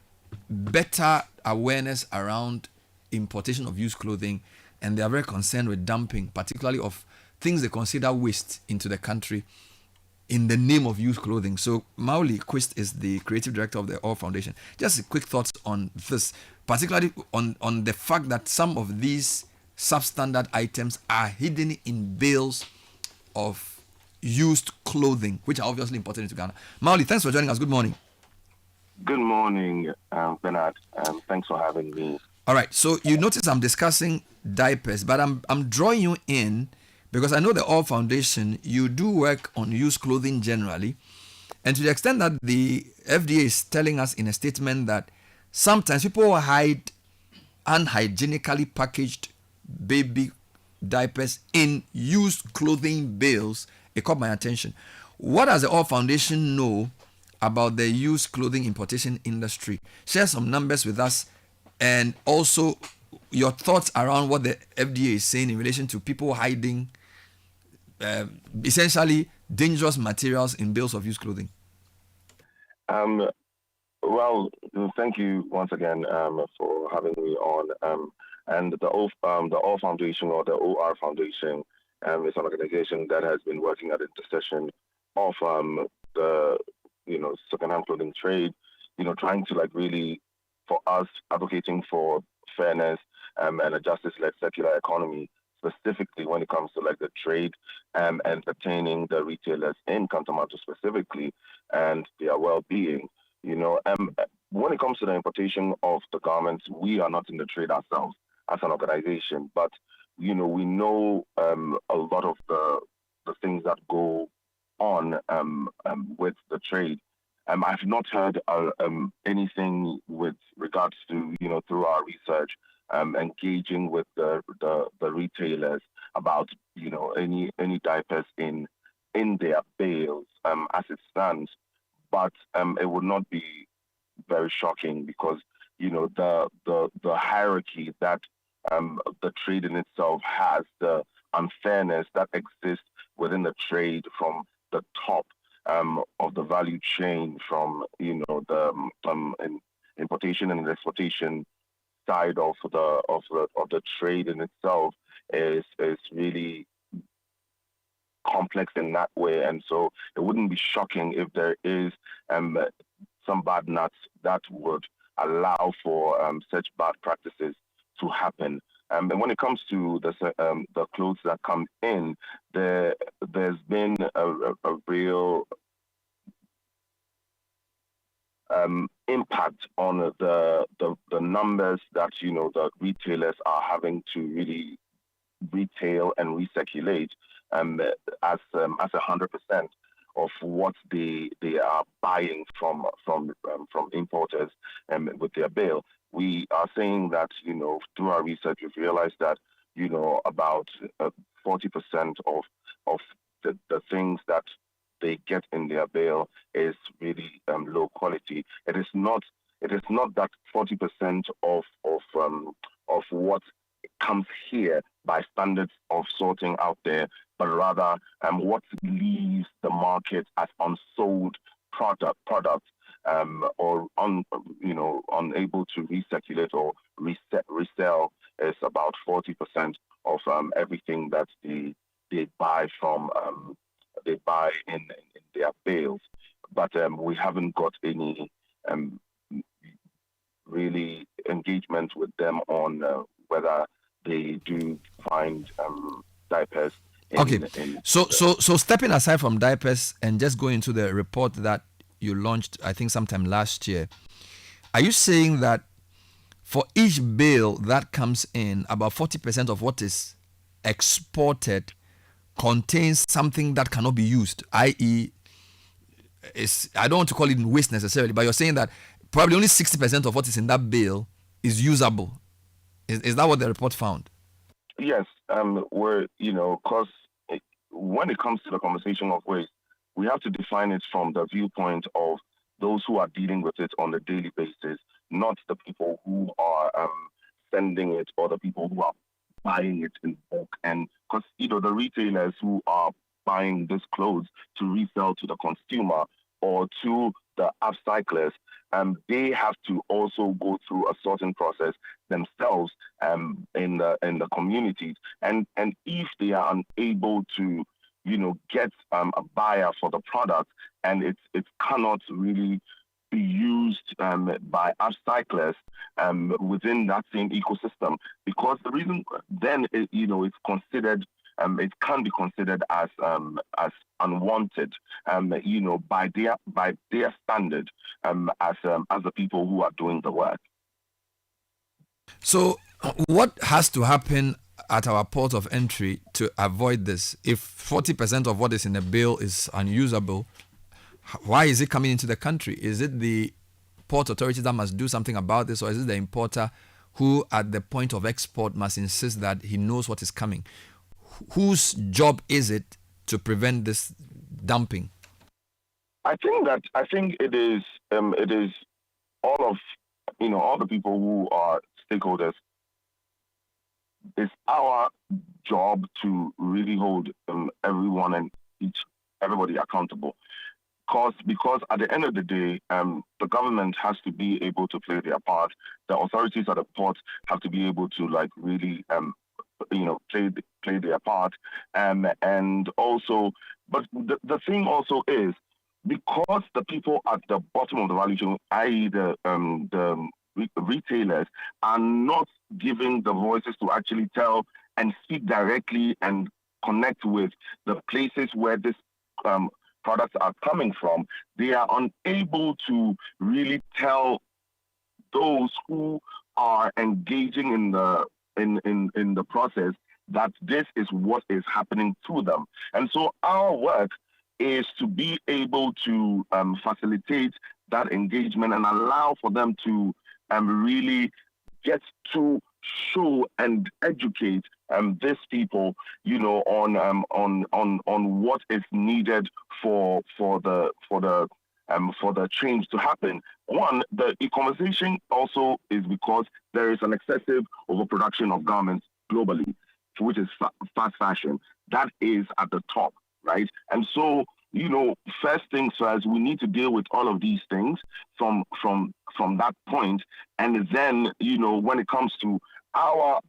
better awareness around importation of used clothing, and they are very concerned with dumping, particularly of things they consider waste into the country in the name of used clothing. So Mauli Quist is the creative director of the OR Foundation. Just a quick thoughts on this, particularly on the fact that some of these substandard items are hidden in bales of used clothing, which are obviously imported into Ghana. Mauli, thanks for joining us. Good morning. Good morning, Bernard. Thanks for having me. All right. So you notice I'm discussing diapers, but I'm drawing you in because I know the All Foundation, you do work on used clothing generally. And to the extent that the FDA is telling us in a statement that sometimes people hide unhygienically packaged baby diapers in used clothing bales, it caught my attention. What does the All Foundation know about the used clothing importation industry? Share some numbers with us, and also your thoughts around what the FDA is saying in relation to people hiding essentially dangerous materials in bales of used clothing. Well, thank you once again for having me on. And the All Foundation, or the OR Foundation, is an organization that has been working at the intersection of the secondhand clothing trade. Trying to really, for us, advocating for fairness and a justice-led circular economy, specifically when it comes to the trade and entertaining the retailers in Kantamatu specifically and their well-being. When it comes to the importation of the garments, we are not in the trade ourselves as an organization, but we know a lot of the things that go on with the trade. I've not heard anything with regards to through our research engaging with the retailers about any diapers in their bales as it stands. But it would not be very shocking because the hierarchy that the trade in itself has, the unfairness that exists within the trade from the top of the value chain, from the importation and exportation side of the trade in itself is really complex in that way, and so it wouldn't be shocking if there is some bad nuts that would allow for such bad practices to happen. And when it comes to the clothes that come in, there's been a real impact on the numbers that the retailers are having to really retail and recirculate as 100% of what they are buying from importers with their bale. We are saying that through our research we've realized that about 40% of the things that they get in their bale is really low quality. It is not that 40% of what comes here by standards of sorting out there, but rather what leaves the market as unsold products or unable to recirculate or resell is about 40% of everything that they buy from they buy in their bales. But we haven't got any really engagement with them on whether they do find diapers. So stepping aside from diapers and just going into the report that you launched, I think sometime last year, are you saying that for each bale that comes in, about 40% of what is exported contains something that cannot be used, i.e., I don't want to call it waste necessarily, but you're saying that probably only 60% of what is in that bale is usable. Is that what the report found? Yes, because when it comes to the conversation of waste, we have to define it from the viewpoint of those who are dealing with it on a daily basis, not the people who are sending it or the people who are buying it in bulk. And because the retailers who are buying this clothes to resell to the consumer or to the upcyclers, they have to also go through a sorting process themselves in the communities. And if they are unable to get a buyer for the product, and it cannot really be used by upcyclers within that same ecosystem, because the reason then it's considered it can be considered as unwanted by their standard as the people who are doing the work. So what has to happen at our port of entry to avoid this? If 40% of what is in the bill is unusable, why is it coming into the country? Is it the port authorities that must do something about this, or is it the importer who at the point of export must insist that he knows what is coming? whose job is it to prevent this dumping? I think it is all of all the people who are stakeholders. It's our job to really hold everyone and everybody accountable. Because at the end of the day, the government has to be able to play their part. The authorities at the port have to be able to really play their part. And also, but the thing also is, because the people at the bottom of the value chain, i.e. the retailers, are not giving the voices to actually tell and speak directly and connect with the places where this products are coming from, they are unable to really tell those who are engaging in the process that this is what is happening to them. And so our work is to be able to facilitate that engagement and allow for them to really get to show and educate these people, on what is needed for the change to happen. One, the conversation also is because there is an excessive overproduction of garments globally, which is fast fashion. That is at the top, right? And so, first things first, we need to deal with all of these things from that point, and then, when it comes to our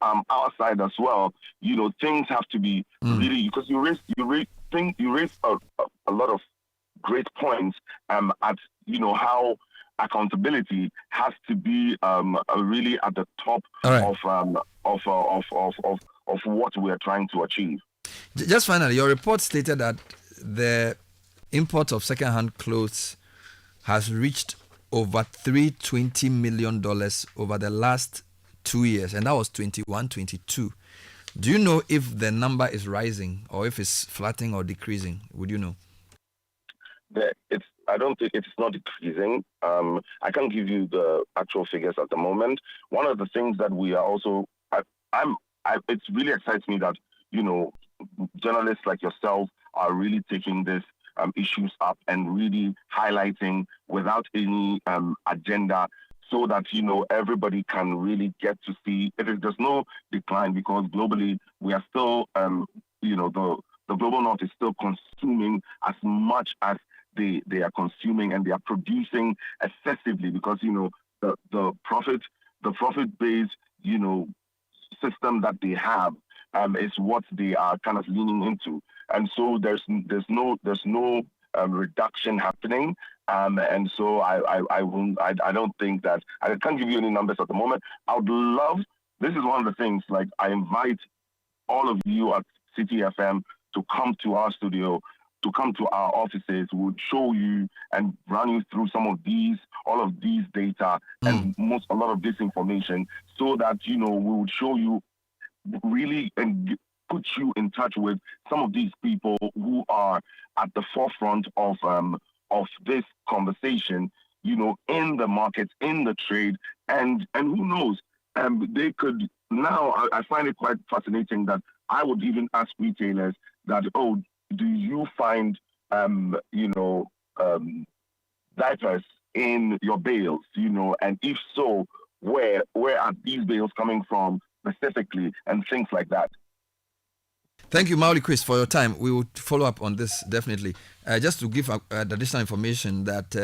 side as well, things have to be really, because you raise a lot of great points at how accountability has to be really at the top of what we are trying to achieve. Just finally, your report stated that the import of second-hand clothes has reached over $320 million over the last 2 years, and that was 21-22. Do you know if the number is rising or if it's flattening or decreasing? Would you know? I don't think it's not decreasing. I can't give you the actual figures at the moment. One of the things that we are also, it really excites me that journalists like yourself are really taking this issues up and really highlighting without any agenda, so that everybody can really get to see there's no decline, because globally we are still the global north is still consuming as much as they are consuming, and they are producing excessively, because the profit based system that they have is what they are kind of leaning into, and so there's no reduction happening, and so I don't think that I can't give you any numbers at the moment. I would love. This is one of the things. Like, I invite all of you at City FM to come to our studio, to come to our offices. We would show you and run you through all of these data and a lot of this information, so that we would show you really and put you in touch with some of these people who are at the forefront of this conversation, in the markets, in the trade, and who knows, they could now. I find it quite fascinating that I would even ask retailers that, do you find diapers in your bales, and if so, where are these bales coming from specifically, and things like that. Thank you, Mauli Chris, for your time. We will follow up on this definitely. Just to give additional information, that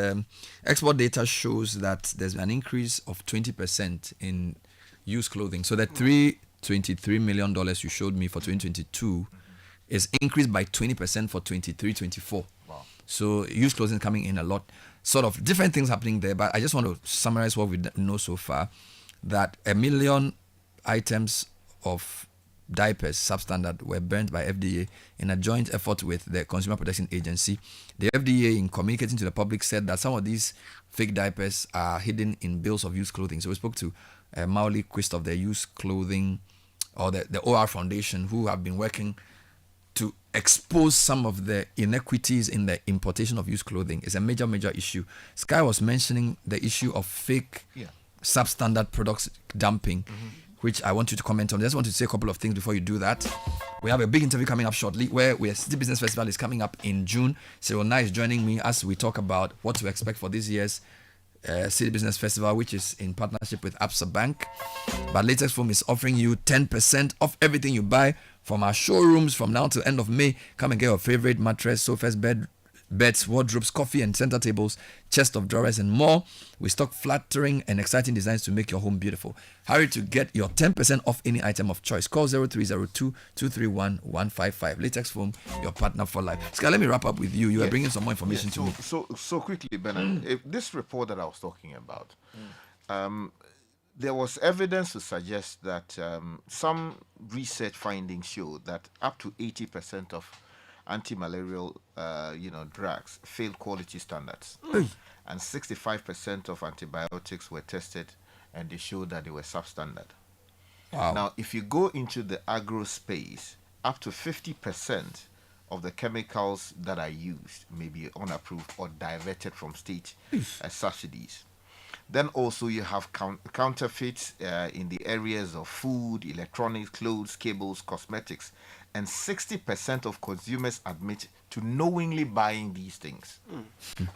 export data shows that there's an increase of 20% in used clothing. So that $323 million you showed me for 2022 is increased by 20% for 23-24. Wow. So used clothing coming in a lot. Sort of different things happening there, but I just want to summarize what we know so far, that 1 million items of diapers substandard were burnt by FDA in a joint effort with the Consumer Protection Agency. The FDA, in communicating to the public, said that some of these fake diapers are hidden in bales of used clothing. So we spoke to Mauli Quist of the Used Clothing, or the OR Foundation, who have been working to expose some of the inequities in the importation of used clothing. It's a major issue. Sky was mentioning the issue of fake substandard products dumping, which I want you to comment on. I just want to say a couple of things before you do that. We have a big interview coming up shortly where City Business Festival is coming up in June. ChannelOne is joining me as we talk about what to expect for this year's City Business Festival, which is in partnership with Absa Bank. But Latex Foam is offering you 10% off everything you buy from our showrooms from now till end of May. Come and get your favorite mattress, sofas, beds, wardrobes, coffee and center tables, chest of drawers and more. We stock flattering and exciting designs to make your home beautiful. Hurry to get your 10% off any item of choice. Call 0302-231-155. Latex Foam, your partner for life. Sky, let me wrap up with you. You are bringing some more information to me. So quickly, Bernard, if this report that I was talking about, there was evidence to suggest that some research findings showed that up to 80% of anti-malarial, drugs failed quality standards, and 65% of antibiotics were tested, and they showed that they were substandard. Wow. Now, if you go into the agro space, up to 50% of the chemicals that are used may be unapproved or diverted from state subsidies. Then also you have counterfeits in the areas of food, electronics, clothes, cables, cosmetics, and 60% of consumers admit to knowingly buying these things.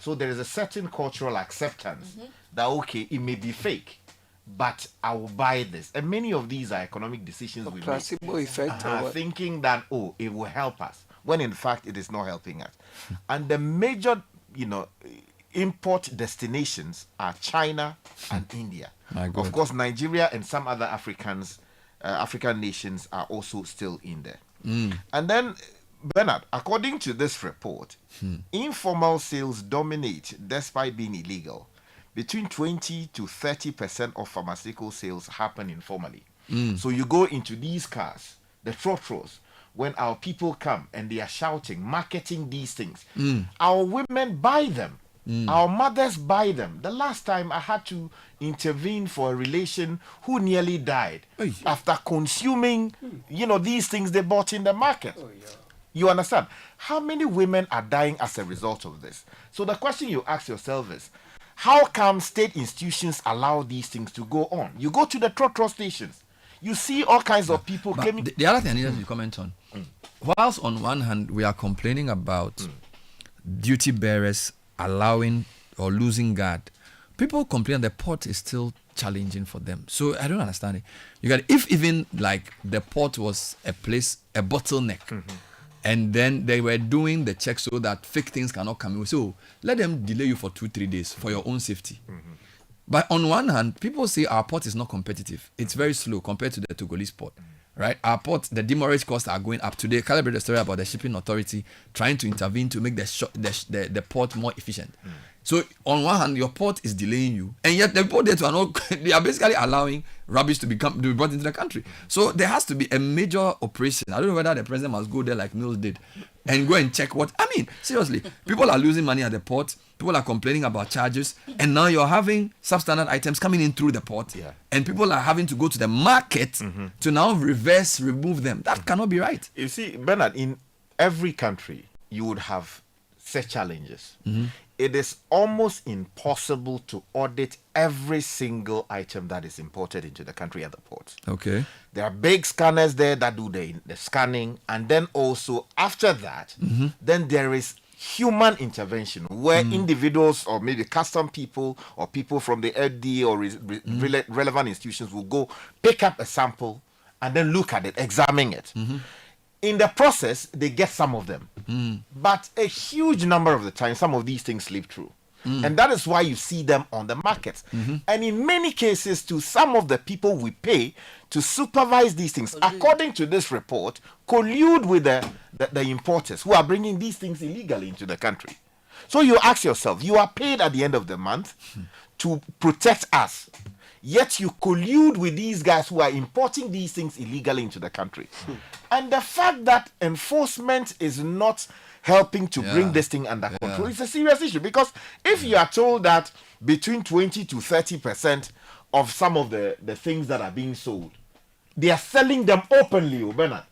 So there is a certain cultural acceptance that, okay, it may be fake, but I will buy this. And many of these are economic decisions we make. Placebo effect. Thinking that, it will help us, when in fact it is not helping us. And the major, import destinations are China and India. Of course, Nigeria and some other African nations are also still in there. And then, Bernard, according to this report, informal sales dominate despite being illegal. Between 20 to 30% of pharmaceutical sales happen informally. So you go into these cars, the trotros, when our people come and they are shouting, marketing these things, our women buy them. Our mothers buy them. The last time I had to intervene for a relation who nearly died after consuming, these things they bought in the market. You understand? How many women are dying as a result of this? So the question you ask yourself is, how come state institutions allow these things to go on? You go to the trotro stations, you see all kinds of people claiming. The other thing I needed to comment on, whilst on one hand we are complaining about duty bearers allowing or losing guard, people complain the port is still challenging for them. So I don't understand it. If even like the port was a bottleneck, and then they were doing the checks so that fake things cannot come in, so let them delay you for 2-3 days for your own safety. But on one hand, people say our port is not competitive. It's very slow compared to the Togolese port. Right, our port, the demurrage costs are going up. Today, calibrate the story about the shipping authority trying to intervene to make the port more efficient. So on one hand, your port is delaying you, and yet the port are not. They are basically allowing rubbish to be brought into the country. So there has to be a major operation. I don't know whether the president must go there like Mills did, and go and check what. I mean, seriously, people are losing money at the port. People are complaining about charges, and now you're having substandard items coming in through the port, and people are having to go to the market to now remove them. That cannot be right. You see, Bernard, in every country, you would have such challenges. It is almost impossible to audit every single item that is imported into the country at the ports. Okay. There are big scanners there that do the scanning, and then also after that, then there is human intervention where individuals or maybe custom people or people from the FDA or relevant institutions will go pick up a sample and then look at it, examine it. In the process, they get some of them. But a huge number of the time, some of these things slip through. And that is why you see them on the markets. And in many cases, to some of the people we pay to supervise these things, according to this report, collude with the importers who are bringing these things illegally into the country. So you ask yourself, you are paid at the end of the month to protect us, yet you collude with these guys who are importing these things illegally into the country. And the fact that enforcement is not helping to bring this thing under control is a serious issue, because if you are told that between 20 to 30% of some of the things that are being sold, they are selling them openly, Bernard.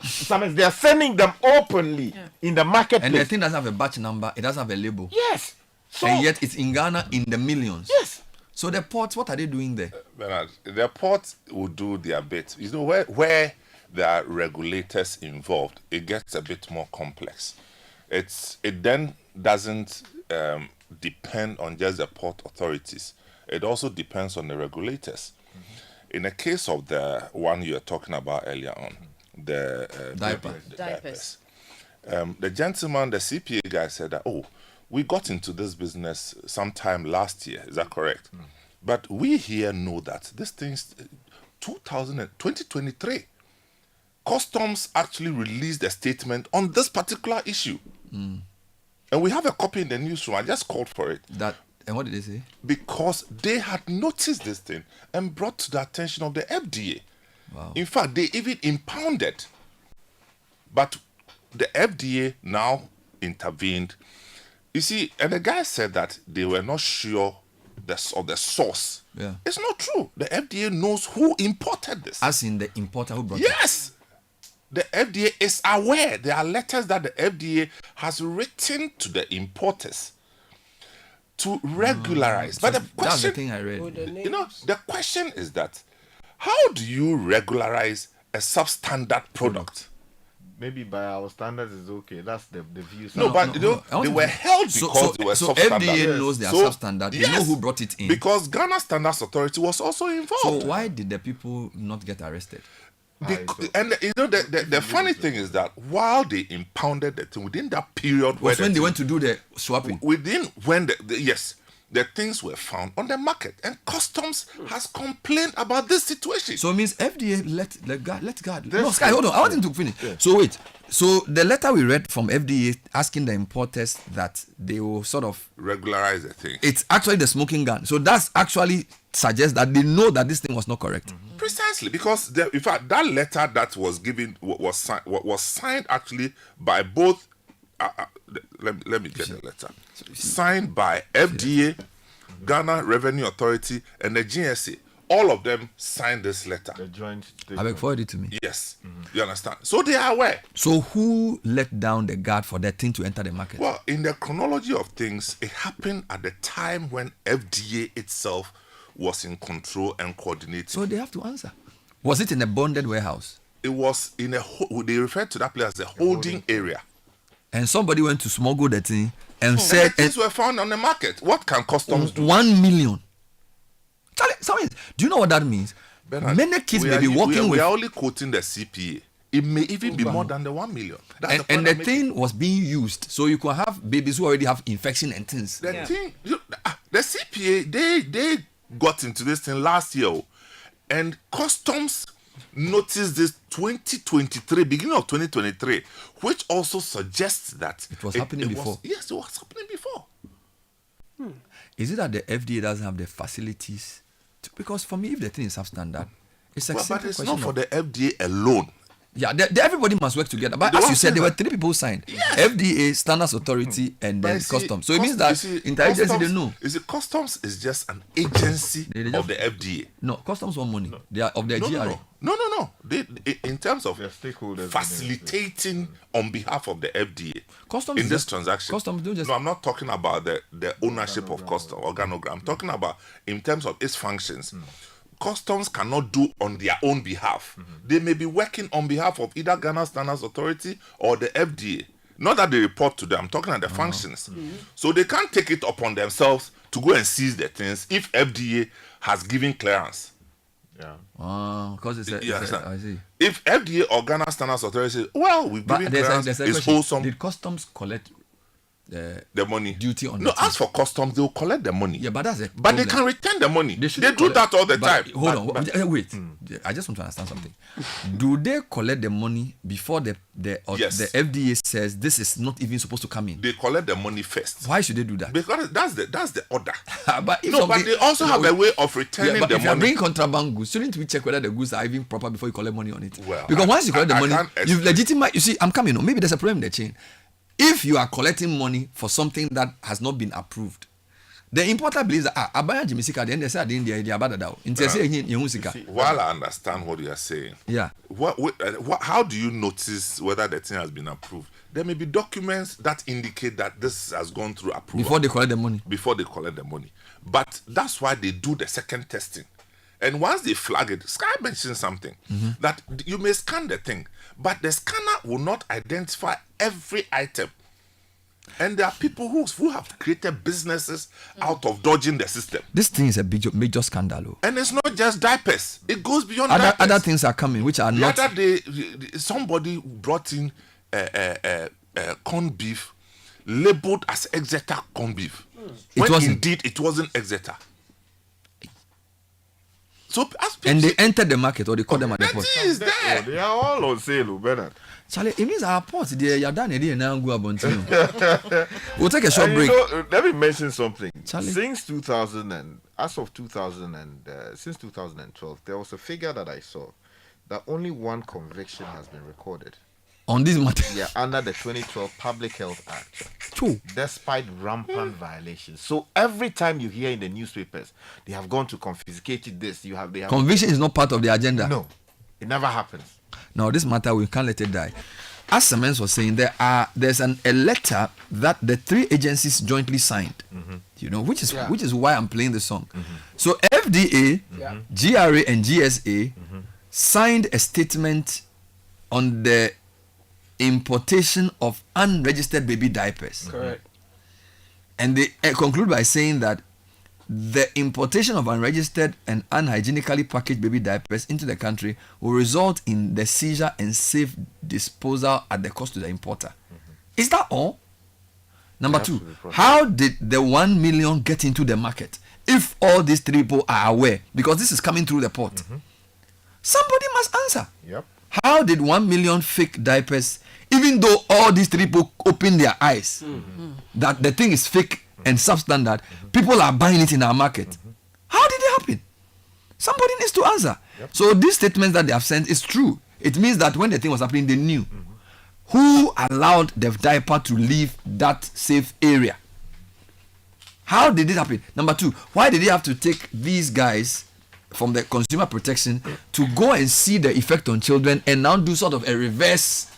Sometimes they are selling them openly in the marketplace. And the thing doesn't have a batch number, it doesn't have a label. Yes. So, and yet it's in Ghana in the millions. Yes. So the ports, what are they doing there? Bernard, the ports will do their bit. You know, where there are regulators involved, it gets a bit more complex. It then doesn't depend on just the port authorities. It also depends on the regulators. In the case of the one you were talking about earlier on, the diapers. The gentleman, the CPA guy, said that, we got into this business sometime last year. Is that correct? But we here know that this thing's 2023. Customs actually released a statement on this particular issue. And we have a copy in the newsroom. I just called for it. And what did they say? Because they had noticed this thing and brought to the attention of the FDA. Wow. In fact, they even impounded. But the FDA now intervened. You see, and the guy said that they were not sure of the source. Yeah. It's not true. The FDA knows who imported this. As in the importer who brought it. Yes. The FDA is aware. There are letters that the FDA has written to the importers to regularize. But the question, that's the thing I read. the question is that how do you regularize a substandard product? Maybe by our standards is okay. That's the view. They were held because they were substandard. FDA knows they are substandard. They know who brought it in. Because Ghana Standards Authority was also involved. So why did the people not get arrested? The funny thing is that while they impounded the thing, within that period was when they went to do the swapping. Within when the things were found on the market, and customs has complained about this situation. So it means FDA let God. No, Sky, hold on. I want him to finish. Yeah. So wait. So the letter we read from FDA asking the importers that they will sort of regularize the thing. It's actually the smoking gun. So that's actually suggests that they know that this thing was not correct. Precisely, because in fact that letter that was given was signed actually by both. Let me get the letter. Signed by FDA, Ghana Revenue Authority, and the GSA. All of them signed this letter. The joint statement. I beg, forward it to me. Yes, you understand. So they are aware. So who let down the guard for that thing to enter the market? Well, in the chronology of things, it happened at the time when FDA itself was in control and coordinating. So they have to answer. Was it in a bonded warehouse? It was in they referred to that place as the holding area. And somebody went to smuggle the thing and said... And things were found on the market. What can customs do? 1 million. Charlie, do you know what that means? Bernard, many kids may be working with... We are only quoting the CPA. It may even be more than the 1 million. And the thing was being used. So you could have babies who already have infection and things. The CPA, they got into this thing last year. And customs noticed this 2023, beginning of 2023, which also suggests that... It was happening before. Yes, it was happening before. Is it that the FDA doesn't have the facilities? Because for me, if the thing is substandard, it's a simple but it's question not for the FDA alone. Yeah, everybody must work together. But as you said, there were 3 people signed. Yes. FDA, Standards Authority, and then Customs. So it means that interagency, they know. You see, Customs is just an agency of the FDA. No, Customs want money. They are of the GRA. No. They, in terms of facilitating on behalf of the FDA Customs in this transaction. Customs don't just... No, I'm not talking about the ownership of Customs, organogram. I'm talking about in terms of its functions. Customs cannot do on their own behalf. They may be working on behalf of either Ghana Standards Authority or the FDA. Not that they report to them. I'm talking about the functions. So they can't take it upon themselves to go and seize the things if FDA has given clearance. Yeah. Because I see. If FDA or Ghana Standards Authority says, well, we've given clearance, it's wholesome. Did Customs collect the money duty on as for customs, they'll collect the money. Yeah, but that's it. But they can return the money. They do that all the time. Hold on, wait. I just want to understand something. Do they collect the money before the FDA says this is not even supposed to come in? They collect the money first. Why should they do that? Because that's the order. but they also have a way of returning the money. If you bring contraband goods, shouldn't we check whether the goods are even proper before you collect money on it? Well, because once you collect the money, you've legitimate. You see, I'm coming. Maybe there's a problem in the chain. If you are collecting money for something that has not been approved, the importer believes that abaya jimisika then they say they abada daw. While I understand what you are saying, how do you notice whether the thing has been approved? There may be documents that indicate that this has gone through approval before they collect the money. But that's why they do the second testing. And once they flag it, Sky mentioned something that you may scan the thing, but the scanner will not identify every item. And there are people who have created businesses out of dodging the system. This thing is a major scandal. Oh. And it's not just diapers. It goes beyond Other, diapers. other things are coming, which are The not. other day, somebody brought in corned beef labeled as Exeter corned beef. It When wasn't. indeed it wasn't Exeter. So And they entered the market, or they caught them at the that port. is there. They are all on sale, Bernard. Charlie, it means our port, they are done, they now go about. We'll take a short And break. you know, let me mention something. Charlie. Since 2000 and as of 2000 and since 2012, there was a figure that I saw that only one conviction has been recorded. On this matter. Yeah, under the 2012 Public Health Act, True. despite rampant violations. So every time you hear in the newspapers, they have gone to confiscate this. They have Conviction is not part of the agenda. no, it never happens. Now, this matter, we can't let it die. As Semens was saying, there's a letter that the three agencies jointly signed, you know, which is why I'm playing the song. So FDA, GRA, and GSA signed a statement on the importation of unregistered baby diapers. Correct. And they conclude by saying that the importation of unregistered and unhygienically packaged baby diapers into the country will result in the seizure and safe disposal at the cost to the importer. Is that all? Number two, how did the 1 million get into the market if all these three people are aware? Because this is coming through the port. Somebody must answer. Yep. How did 1 million fake diapers, even though all these three people open their eyes that the thing is fake and substandard, people are buying it in our market? How did it happen? Somebody needs to answer. So these statements that they have sent is true. It means that when the thing was happening, they knew. Who allowed the diaper to leave that safe area? How did it happen? Number two, why did they have to take these guys from the consumer protection to go and see the effect on children and now do sort of a reverse?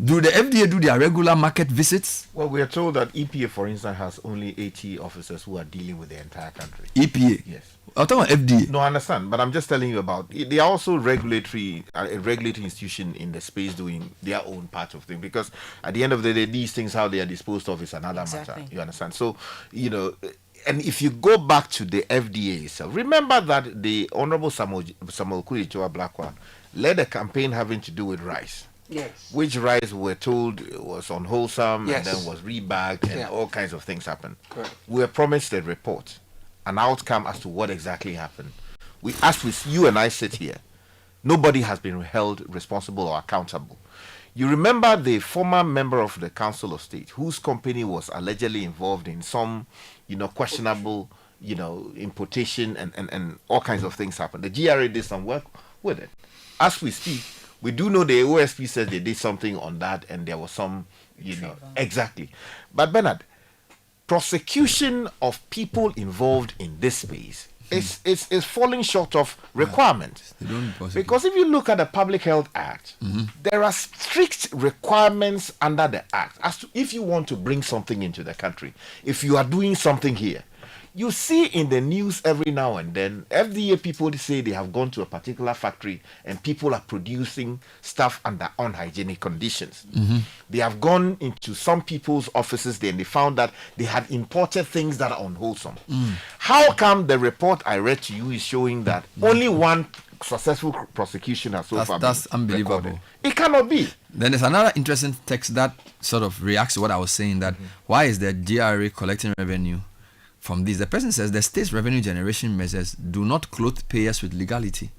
Do the FDA do their regular market visits? Well, we are told that EPA, for instance, has only 80 officers who are dealing with the entire country. EPA? Yes. I'm talking about FDA. No, I understand, but I'm just telling you about. They are also regulatory, a regulatory institution in the space doing their own part of things. Because at the end of the day, these things, how they are disposed of, is another matter. You understand? So, you know, and if you go back to the FDA itself, remember that the Honorable Samuel Kurichoa Blackwell led a campaign having to do with rice. Yes. Which rice we're told was unwholesome Yes. and then was rebagged and all kinds of things happened. Correct. We were promised a report, an outcome as to what exactly happened. You and I sit here, nobody has been held responsible or accountable. You remember the former member of the Council of State whose company was allegedly involved in some, questionable, importation and all kinds of things happened. The GRA did some work with it. As we speak, we do know the OSP says they did something on that and there was some, exactly. But Bernard, prosecution of people involved in this space is falling short of requirements. Because if you look at the Public Health Act, there are strict requirements under the Act as to if you want to bring something into the country, if you are doing something here. You see in the news every now and then, FDA people say they have gone to a particular factory and people are producing stuff under unhygienic conditions. They have gone into some people's offices there and they found that they had imported things that are unwholesome. How come the report I read to you is showing that only one successful prosecution has so far been That's unbelievable. recorded? It cannot be. Then there's another interesting text that sort of reacts to what I was saying, that why is the GRA collecting revenue from this? The person says the state's revenue generation measures do not clothe payers with legality.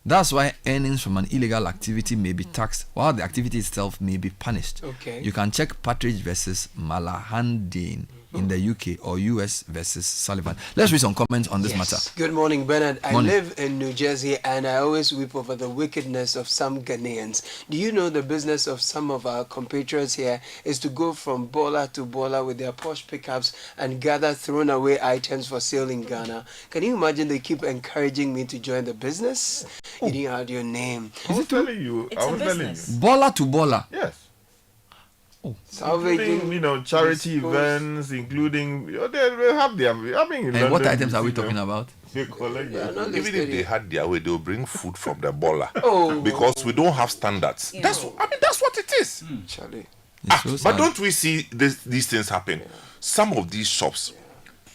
That's why earnings from an illegal activity may be taxed while the activity itself may be punished. Okay. You can check Partridge versus Malahandine in the UK or US versus Sullivan. Let's read some comments on this matter. Good morning, Bernard. I Morning. live in New Jersey and I always weep over the wickedness of some Ghanaians. Do you know the business of some of our compatriots here is to go from baller to baller with their posh pickups and gather thrown away items for sale in Ghana? Can you imagine they keep encouraging me to join the business? You didn't add your name. I was telling you. It's a business. Baller to baller. Yes. Salvaging, Including, charity events, including, they have their, And what items are we talking about? They collect Yeah, the not food. Even if they had their way, they'll bring food from the boiler. Oh. Because we don't have standards. That's what it is. Charlie. It's so But sad. don't we see these things happen? Some of these shops,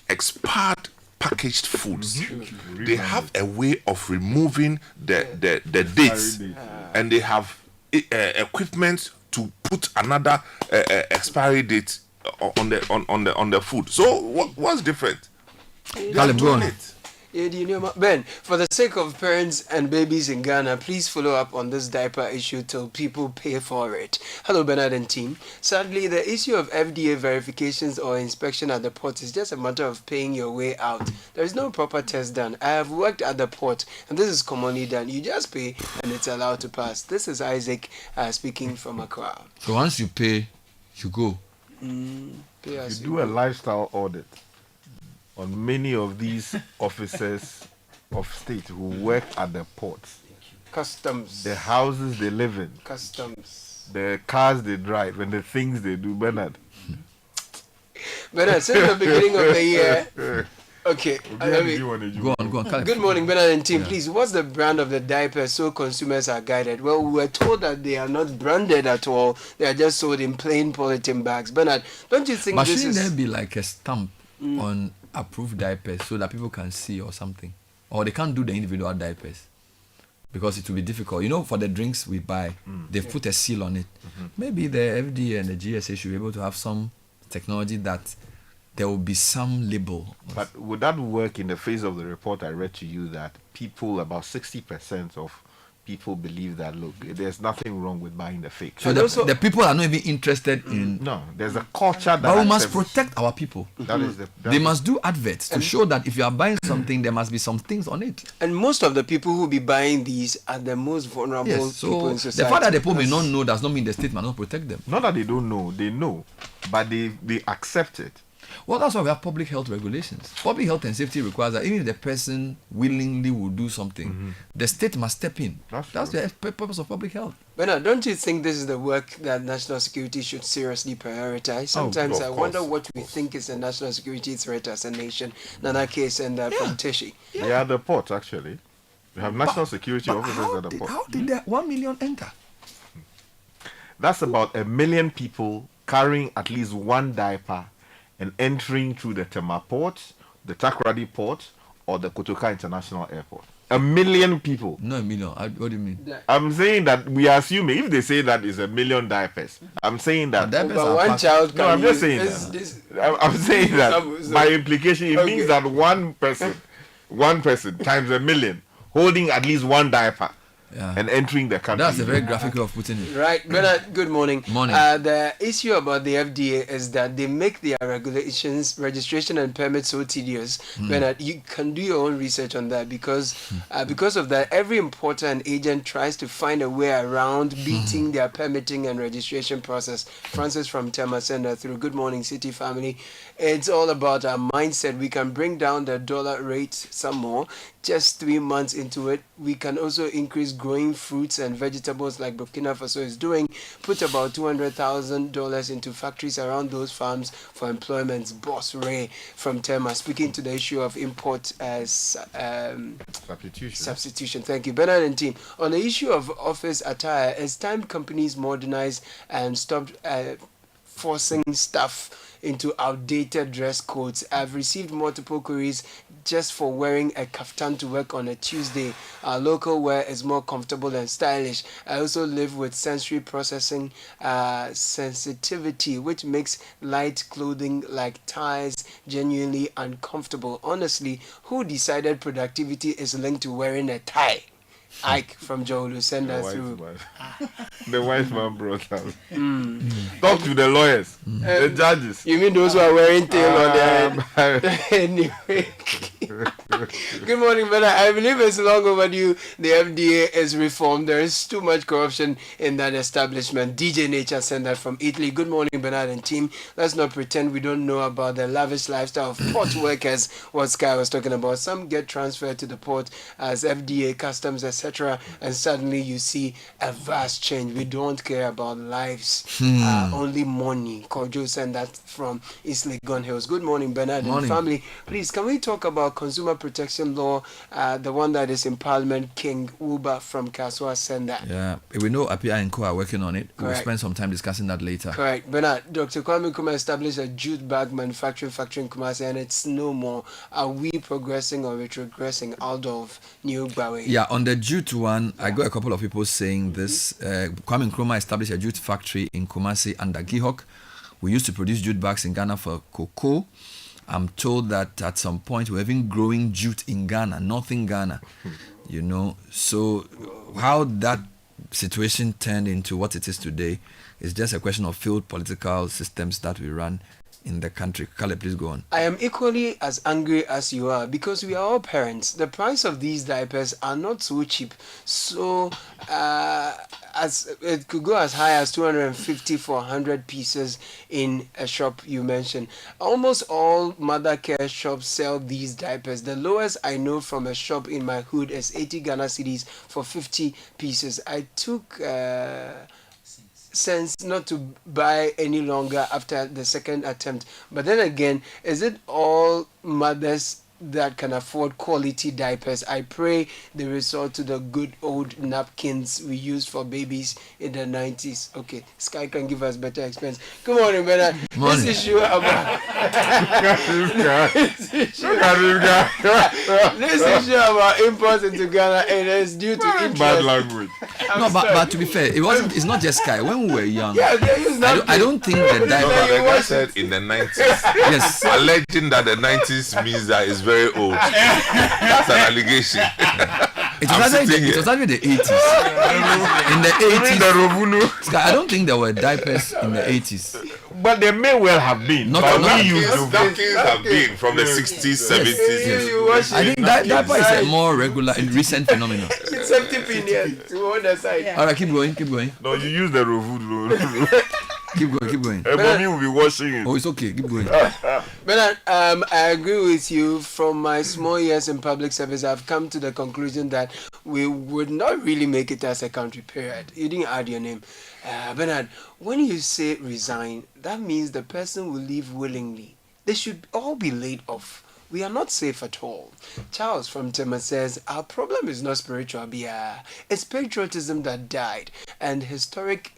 expired packaged foods, they have a way of removing the dates, and they have equipment to put another expiry date on the food. So what's different? They are Caleb, go doing on. it. Yeah, do you know, Ben, for the sake of parents and babies in Ghana, please follow up on this diaper issue till people pay for it. Hello, Bernard and team. Sadly, the issue of FDA verifications or inspection at the port is just a matter of paying your way out. There is no proper test done. I have worked at the port, and this is commonly done. You just pay, and it's allowed to pass. This is Isaac speaking from Accra. So once you pay, you go. Pay You as do a lifestyle audit on many of these officers of state who work at the ports, Customs. the houses they live in, Customs. the cars they drive, and the things they do. Bernard, Bernard, since the beginning of the year. Okay, let me. Go on, Caleb. Good morning, Bernard and team. Please, what's the brand of the diaper so consumers are guided? Well, we were told that they are not branded at all. They are just sold in plain polythene bags. Bernard, don't you think But this shouldn't there is... be like a stamp on approved diapers so that people can see or something? Or they can't do the individual diapers because it will be difficult. You know, for the drinks we buy, they've put a seal on it. Maybe the FDA and the GSA should be able to have some technology that there will be some label. but would that work in the face of the report I read to you that people, about 60% of people believe that, look, there's nothing wrong with buying the fake? So And the, also- the people are not even interested in. No, there's a culture that But we must accepts- protect our people. That is the They must do adverts to show that if you are buying something, there must be some things on it. And most of the people who be buying these are the most vulnerable Yes. people So in the society. fact that the people may not know does not mean the state must not protect them. Not that they don't know, they know, but they accept it. Well, that's why we have public health regulations. Public health and safety requires that even if the person willingly will do something, the state must step in. That's the purpose of public health. Bernard, don't you think this is the work that national security should seriously prioritize? Sometimes of I wonder course. what we think is a national security threat as a nation. Nana Case and from Tishi. They are the port, actually. We have national security But officers at the port. how did that 1 million enter? That's about 1 million people carrying at least one diaper and entering through the Tema port, the Takoradi port, or the Kotoka International Airport. 1 million people. No, a million. What do you mean? I'm saying that we are assuming, if they say that is 1 million diapers, I'm saying that. Diapers But are one packed. child can No, I'm just use- saying is that. this- I'm saying that So- by implication, it Okay. means that one person times 1 million holding at least one diaper Yeah. and entering the country. That's a very graphic way of putting it. Right, Bernard, good morning. Morning. The issue about the FDA is that they make their regulations, registration and permits so tedious. Bernard, you can do your own research on that because of that, every importer and agent tries to find a way around beating their permitting and registration process. Francis from Tema send that through. Good morning, City family. It's all about our mindset. We can bring down the dollar rate some more. Just 3 months into it, we can also increase growing fruits and vegetables like Burkina Faso is doing. Put about $200,000 into factories around those farms for employment. Boss Ray from Tema speaking to the issue of import substitution. Thank you, Bernard and team. On the issue of office attire, it's time companies modernize and stop forcing staff into outdated dress codes. I've received multiple queries just for wearing a kaftan to work on a Tuesday. Our local wear is more comfortable and stylish. I also live with sensory processing sensitivity, which makes light clothing like ties genuinely uncomfortable. Honestly, who decided productivity is linked to wearing a tie? Ike from Jolu, send that through. The wise man brought us. Talk to the lawyers, the judges. You mean those who are wearing tail on their head? Anyway. Good morning, brother. I believe it's long overdue. The FDA is reformed. There is too much corruption in that establishment. DJ Nature sent that from Italy. Good morning, Bernard and team. Let's not pretend we don't know about the lavish lifestyle of port workers, what Sky was talking about. Some get transferred to the port as FDA, customs, etc. And suddenly you see a vast change. We don't care about lives, only money. Kojo sent that from East Legon Hills. Good morning, Bernard and family. Please, can we talk about consumer protection protection law, the one that is in Parliament, King Wuba from Kaswa sent that. Yeah, we know Apia and Co are working on it. We'll Correct. spend some time discussing that later. Correct. Bernard, Dr. Kwame Nkrumah established a jute bag manufacturing factory in Kumasi, and it's no more. Are we progressing or retrogressing out of New Bawe? Yeah, on the jute one, I got a couple of people saying this. Kwame Nkrumah established a jute factory in Kumasi under Gihok. We used to produce jute bags in Ghana for cocoa. I'm told that at some point we're even growing jute in Ghana, northern Ghana. You know, so how that situation turned into what it is today is just a question of failed political systems that we run in the country. Kale, please go on. I am equally as angry as you are because we are all parents. The price of these diapers are not so cheap. So as it could go as high as 250 for 100 pieces in a shop you mentioned. Almost all mother care shops sell these diapers. The lowest I know from a shop in my hood is 80 Ghana cedis for 50 pieces. I took sense not to buy any longer after the second attempt. But then again, is it all mothers that can afford quality diapers? I pray they resort to the good old napkins we used for babies in the 90s. Okay, Sky can give us better expense. Come on, Bernard. This issue about this issue about imports into Ghana, it is due to interest. Bad language. No, but to be fair, it's not just Sky. When we were young, Yeah, they use I don't think the No, diaper. the guy said in the 90s. Yes. Alleging that the 90s means that it's very old. That's an allegation. It was actually the 80s. In the 80s, Sky, I don't think there were diapers in the 80s. But they may well have been. Not- but not- we used to. Stockings have been from the 60s, 70s. Yes. I think diaper is a more regular and recent phenomenon. It's 70 opinion to one side. All right, keep going. No, you use the rovudu. Keep going. Mommy will be washing it. Oh, it's okay. Keep going. Bernard, I agree with you. From my small years in public service, I've come to the conclusion that we would not really make it as a country, period. You didn't add your name. Bernard, when you say resign, that means the person will leave willingly. They should all be laid off. We are not safe at all. Charles from Tema says, our problem is not spiritual, Bia. It's patriotism that died. And historic,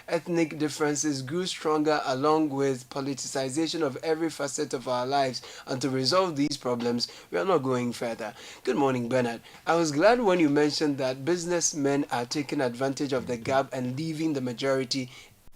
ethnic differences grew stronger along with politicization of every facet of our lives. And to resolve these problems, we are not going further. Good morning, Bernard. I was glad when you mentioned that businessmen are taking advantage of the gap and leaving the majority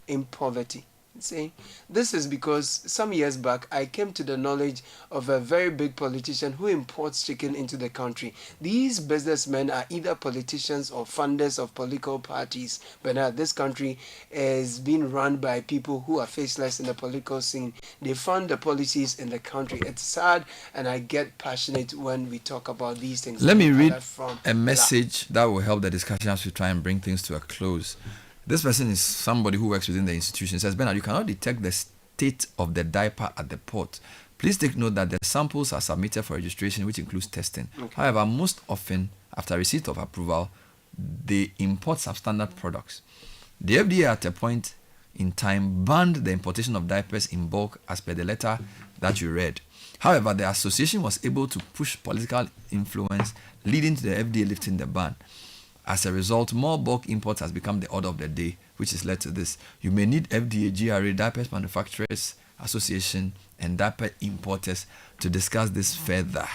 in poverty. See, this is because some years back I came to the knowledge of a very big politician who imports chicken into the country. These businessmen are either politicians or funders of political parties. But now this country is being run by people who are faceless in the political scene. They fund the policies in the country. It's sad, and I get passionate when we talk about these things. Let me read a message that will help the discussion as we try and bring things to a close. This person is somebody who works within the institution. It says, Bernard, you cannot detect the state of the diaper at the port. Please take note that the samples are submitted for registration, which includes testing. Okay. However, most often, after receipt of approval, they import substandard products. The FDA at a point in time banned the importation of diapers in bulk as per the letter that you read. However, the association was able to push political influence, leading to the FDA lifting the ban. As a result, more bulk imports has become the order of the day, which has led to this. You may need FDA, GRA, Diapers Manufacturers Association, and diaper importers to discuss this further.